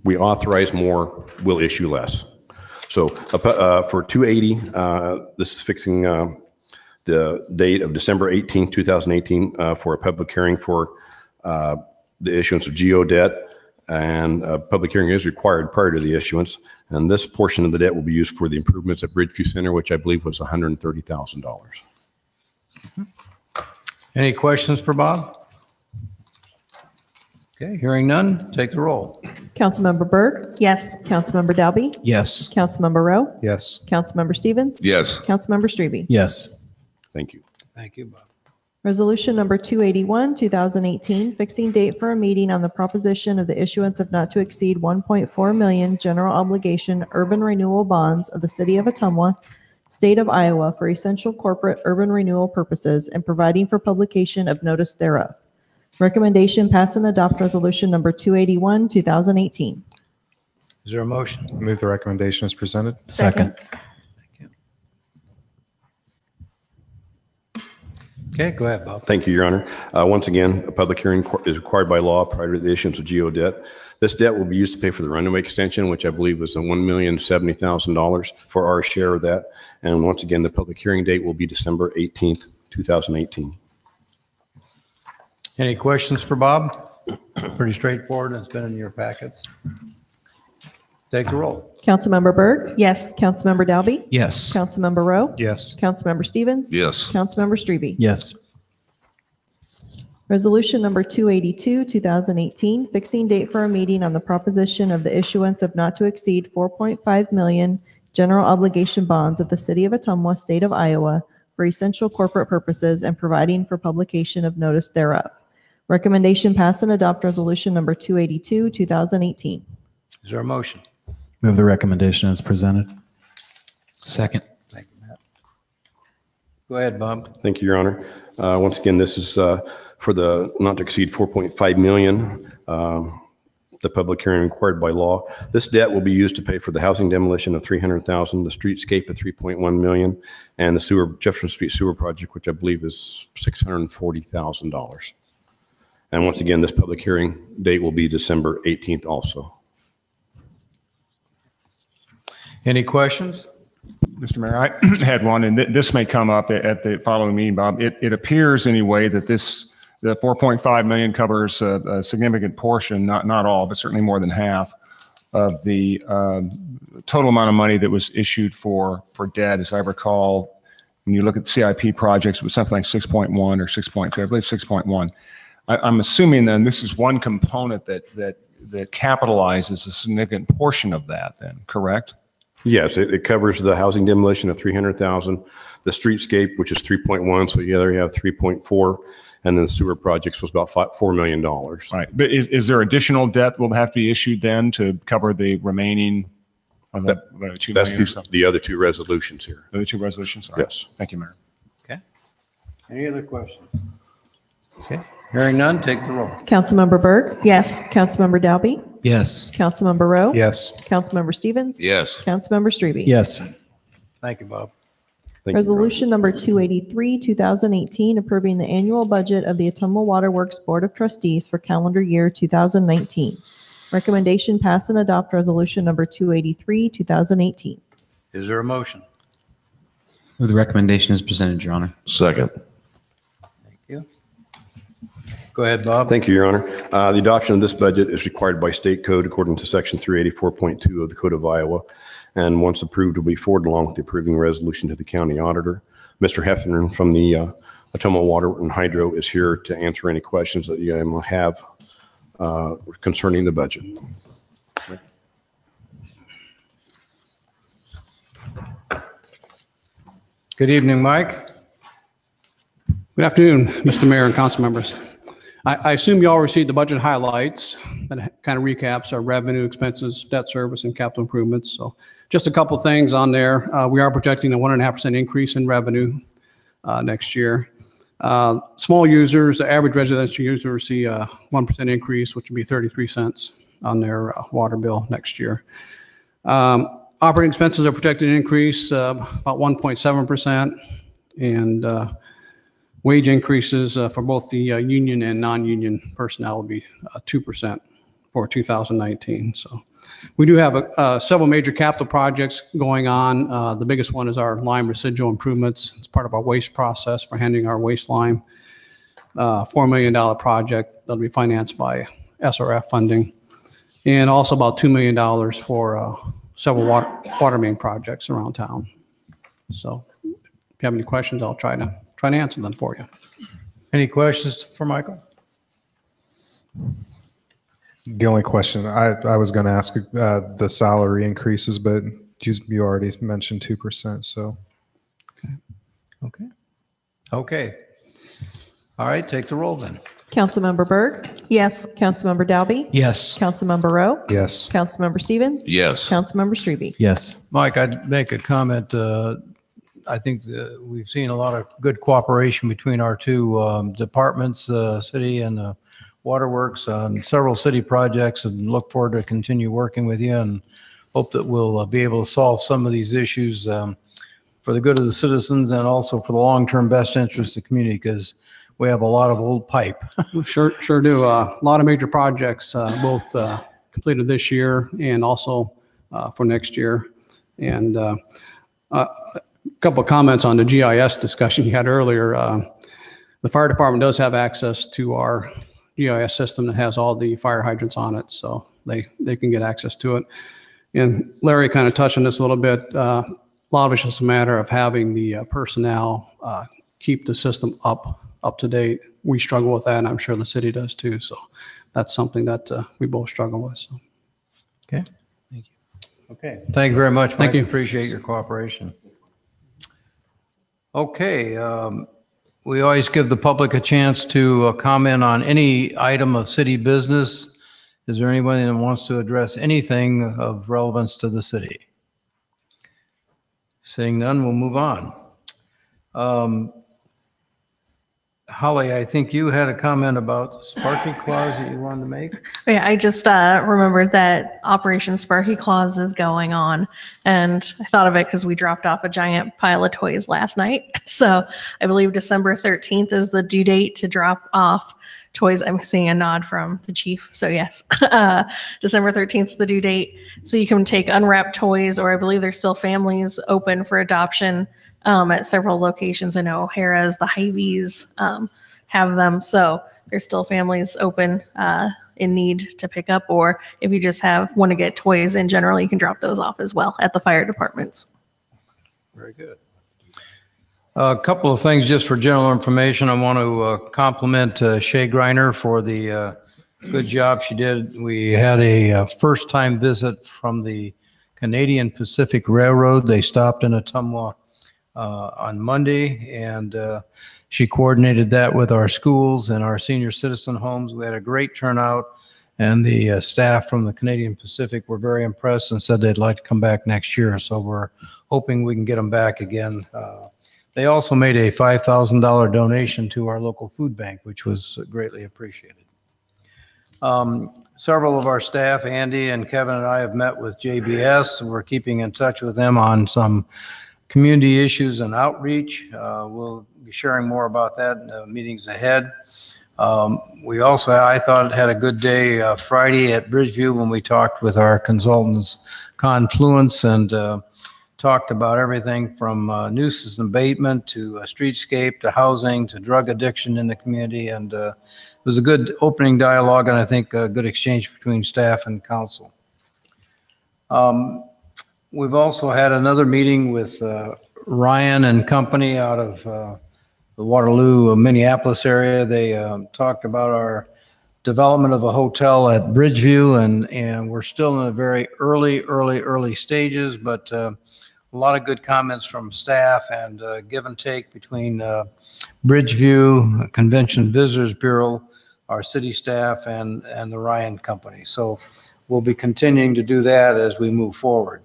we authorize more, we'll issue less. So for 280, this is fixing the date of December 18th, 2018 for a public hearing for the issuance of GO debt, and a public hearing is required prior to the issuance. And this portion of the debt will be used for the improvements at Bridgeview Center, which I believe was $130,000. Any questions for Bob? Okay, hearing none, take the roll. Councilmember Berg? Yes. Councilmember Dalby? Yes. Councilmember Rowe? Yes. Councilmember Stevens? Yes. Councilmember Strebe? Yes. Thank you. Thank you, Bob. Resolution number 281, 2018, fixing date for a meeting on the proposition of the issuance of not to exceed 1.4 million general obligation urban renewal bonds of the city of Ottumwa, state of Iowa, for essential corporate urban renewal purposes and providing for publication of notice thereof. Recommendation: pass and adopt resolution number 281, 2018. Is there a motion? Move the recommendation as presented. Second. Okay, go ahead, Bob. Thank you, Your Honor. Once again, a public hearing is required by law prior to the issuance of GO debt. This debt will be used to pay for the runway extension, which I believe was $1,070,000 for our share of that. And once again, the public hearing date will be December 18th, 2018. Any questions for Bob? Pretty straightforward. It's been in your packets. Take the roll. Councilmember Berg? Yes. Councilmember Dalby? Yes. Councilmember Rowe? Yes. Councilmember Stevens? Yes. Councilmember Strebe? Yes. Resolution number 282, 2018, fixing date for a meeting on the proposition of the issuance of not to exceed 4.5 million general obligation bonds of the city of Ottumwa, state of Iowa, for essential corporate purposes and providing for publication of notice thereof. Recommendation: pass and adopt resolution number 282, 2018. Is there a motion? Move the recommendation as presented. Second. Thank you, Matt. Go ahead, Bob. Thank you, Your Honor. Once again, this is for the not to exceed 4.5 million, the public hearing required by law. This debt will be used to pay for the housing demolition of 300,000, the streetscape of 3.1 million, and the Jefferson Street sewer project, which I believe is $640,000. And once again, this public hearing date will be December 18th also. Any questions? Mr. Mayor, I had one, and this may come up at the following meeting, Bob. It appears anyway that the 4.5 million covers a significant portion, not all, but certainly more than half of the total amount of money that was issued for debt. As I recall, when you look at the CIP projects, it was something like 6.1 or 6.2, I believe 6.1. I'm assuming then this is one component that capitalizes a significant portion of that then, correct? Yes, it covers the housing demolition of 300,000, the streetscape, which is 3.1, so you have 3.4, and then the sewer projects was about $4 million. Right, but is there additional debt will have to be issued then to cover the remaining of the 2 million? That's the other two resolutions here. The other two resolutions? All right. Yes. Thank you, Mayor. Okay. Any other questions? Okay. Hearing none, take the roll. Councilmember Berg? Yes. Councilmember Dalby? Yes. Councilmember Rowe? Yes. Councilmember Stevens? Yes. Councilmember Strebe? Yes. Thank you, Bob. Thank you, Your Honor. Resolution number 283, 2018, approving the annual budget of the Ottumwa Water Works Board of Trustees for calendar year 2019. Recommendation: pass and adopt resolution number 283, 2018. Is there a motion? The recommendation is presented, Your Honor. Second. Thank you. Go ahead, Bob. Thank you, Your Honor. The adoption of this budget is required by state code according to section 384.2 of the Code of Iowa. And once approved, will be forwarded along with the approving resolution to the county auditor. Mr. Heffernan from the Ottumwa Water and Hydro is here to answer any questions that you might have concerning the budget. Good evening, Mike. Good afternoon, Mr. Mayor and council members. I assume you all received the budget highlights that kind of recaps our revenue, expenses, debt service, and capital improvements. So just a couple things on there. We are projecting a 1.5% increase in revenue next year. Small users, the average residential user will see a 1% increase, which would be 33 cents on their water bill next year. Operating expenses are projected to increase about 1.7%, and wage increases for both the union and non-union personnel will be 2% for 2019. So we do have several major capital projects going on. The biggest one is our lime residual improvements. It's part of our waste process for handling our waste lime. $4 million project that'll be financed by SRF funding. And also about $2 million for several water main projects around town. So if you have any questions, I'll try to answer them for you. Any questions for Michael? The only question I was going to ask the salary increases, but you already mentioned 2%. So. Okay. All right, take the roll then. Councilmember Berg? Yes. Councilmember Dalby? Yes. Councilmember Rowe? Yes. Councilmember Stevens? Yes. Councilmember Strebe? Yes. Mike, I'd make a comment. I think we've seen a lot of good cooperation between our two departments, the city and the waterworks, on several city projects, and look forward to continue working with you and hope that we'll be able to solve some of these issues for the good of the citizens and also for the long-term best interest of the community, because we have a lot of old pipe. We sure do. A lot of major projects, both completed this year and also for next year. And a couple of comments on the GIS discussion you had earlier. The fire department does have access to our GIS system that has all the fire hydrants on it, so they can get access to it. And Larry kind of touched on this a little bit. A lot of it's just a matter of having the personnel keep the system up to date. We struggle with that, and I'm sure the city does too. So that's something that we both struggle with. So. Okay. Thank you. Okay. Thank you very much, Mike. Thank you. Appreciate your cooperation. Okay. We always give the public a chance to comment on any item of city business. Is there anybody that wants to address anything of relevance to the city? Seeing none, we'll move on. Holly, I think you had a comment about Sparky Claus that you wanted to make. Yeah, I just remembered that Operation Sparky Claus is going on, and I thought of it because we dropped off a giant pile of toys last night. So I believe December 13th is the due date to drop off toys. I'm seeing a nod from the chief. So yes, December 13th is the due date. So you can take unwrapped toys, or I believe there's still families open for adoption at several locations. I know O'Hara's, the Hy-Vees have them. So there's still families open in need to pick up, or if you just want to get toys in general, you can drop those off as well at the fire departments. Very good. A couple of things just for general information. I want to compliment Shay Greiner for the good job she did. We had a first-time visit from the Canadian Pacific Railroad. They stopped in Ottumwa on Monday, and she coordinated that with our schools and our senior citizen homes. We had a great turnout, and the staff from the Canadian Pacific were very impressed and said they'd like to come back next year. So we're hoping we can get them back again. They also made a $5,000 donation to our local food bank, which was greatly appreciated. Several of our staff, Andy and Kevin and I, have met with JBS, and we're keeping in touch with them on some community issues and outreach. We'll be sharing more about that in the meetings ahead. We also, I thought, had a good day Friday at Bridgeview when we talked with our consultants, Confluence, and talked about everything from nuisance abatement to streetscape to housing to drug addiction in the community. And it was a good opening dialogue, and I think a good exchange between staff and council. We've also had another meeting with Ryan and company out of the Waterloo, Minneapolis area. They talked about our development of a hotel at Bridgeview, and we're still in the very early stages, but a lot of good comments from staff and give and take between Bridgeview, Convention Visitors Bureau, our city staff and the Ryan Company. So we'll be continuing to do that as we move forward.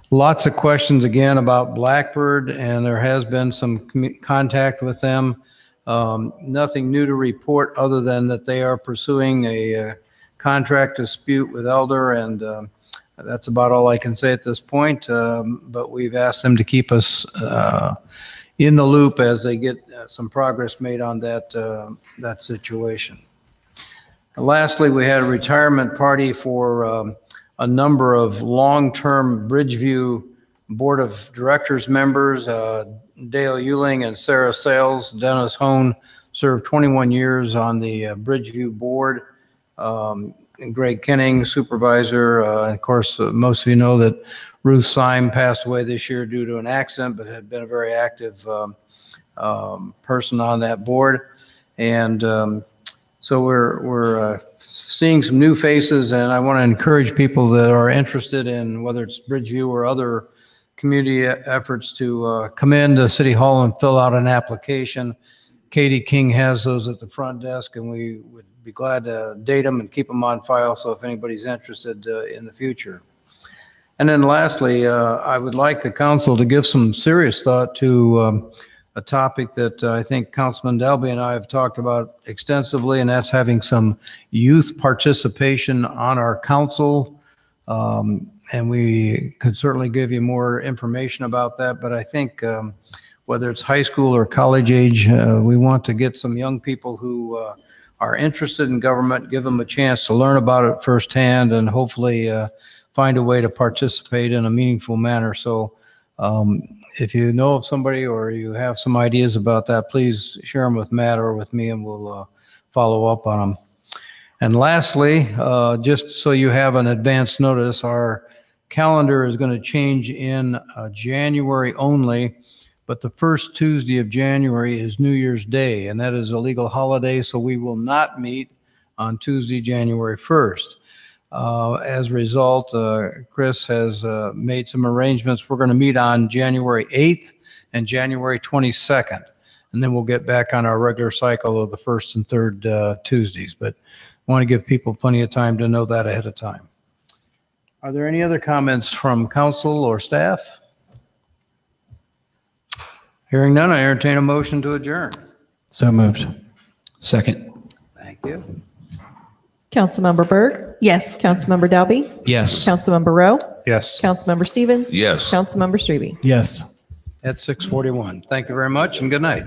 Lots of questions again about Blackbird, and there has been some contact with them. Nothing new to report other than that they are pursuing a contract dispute with Elder, and that's about all I can say at this point. But we've asked them to keep us in the loop as they get some progress made on that situation. And lastly, we had a retirement party for a number of long-term Bridgeview Board of Directors members, Dale Euling and Sarah Sales. Dennis Hone served 21 years on the Bridgeview Board. And Greg Kenning, supervisor. And of course, most of you know that Ruth Syme passed away this year due to an accident, but had been a very active person on that board. And so we're seeing some new faces, and I want to encourage people that are interested in whether it's Bridgeview or other community efforts to come into City Hall and fill out an application. Katie King has those at the front desk, and we would be glad to date them and keep them on file, so if anybody's interested in the future. And then lastly, I would like the council to give some serious thought to a topic that I think Councilman Dalby and I have talked about extensively, and that's having some youth participation on our council. And we could certainly give you more information about that, but I think whether it's high school or college age, we want to get some young people who are interested in government, give them a chance to learn about it firsthand, and hopefully find a way to participate in a meaningful manner. So if you know of somebody or you have some ideas about that, please share them with Matt or with me, and we'll follow up on them. And lastly, just so you have an advance notice, our calendar is going to change in January only, but the first Tuesday of January is New Year's Day, and that is a legal holiday, so we will not meet on Tuesday, January 1st. As a result, Chris has made some arrangements. We're going to meet on January 8th and January 22nd, and then we'll get back on our regular cycle of the first and third Tuesdays, but I want to give people plenty of time to know that ahead of time. Are there any other comments from council or staff? Hearing none, I entertain a motion to adjourn. So moved. Second. Thank you. Councilmember Berg? Yes. Councilmember Dalby? Yes. Councilmember Rowe? Yes. Councilmember Stevens? Yes. Councilmember Strebe? Yes. At 6:41. Thank you very much and good night.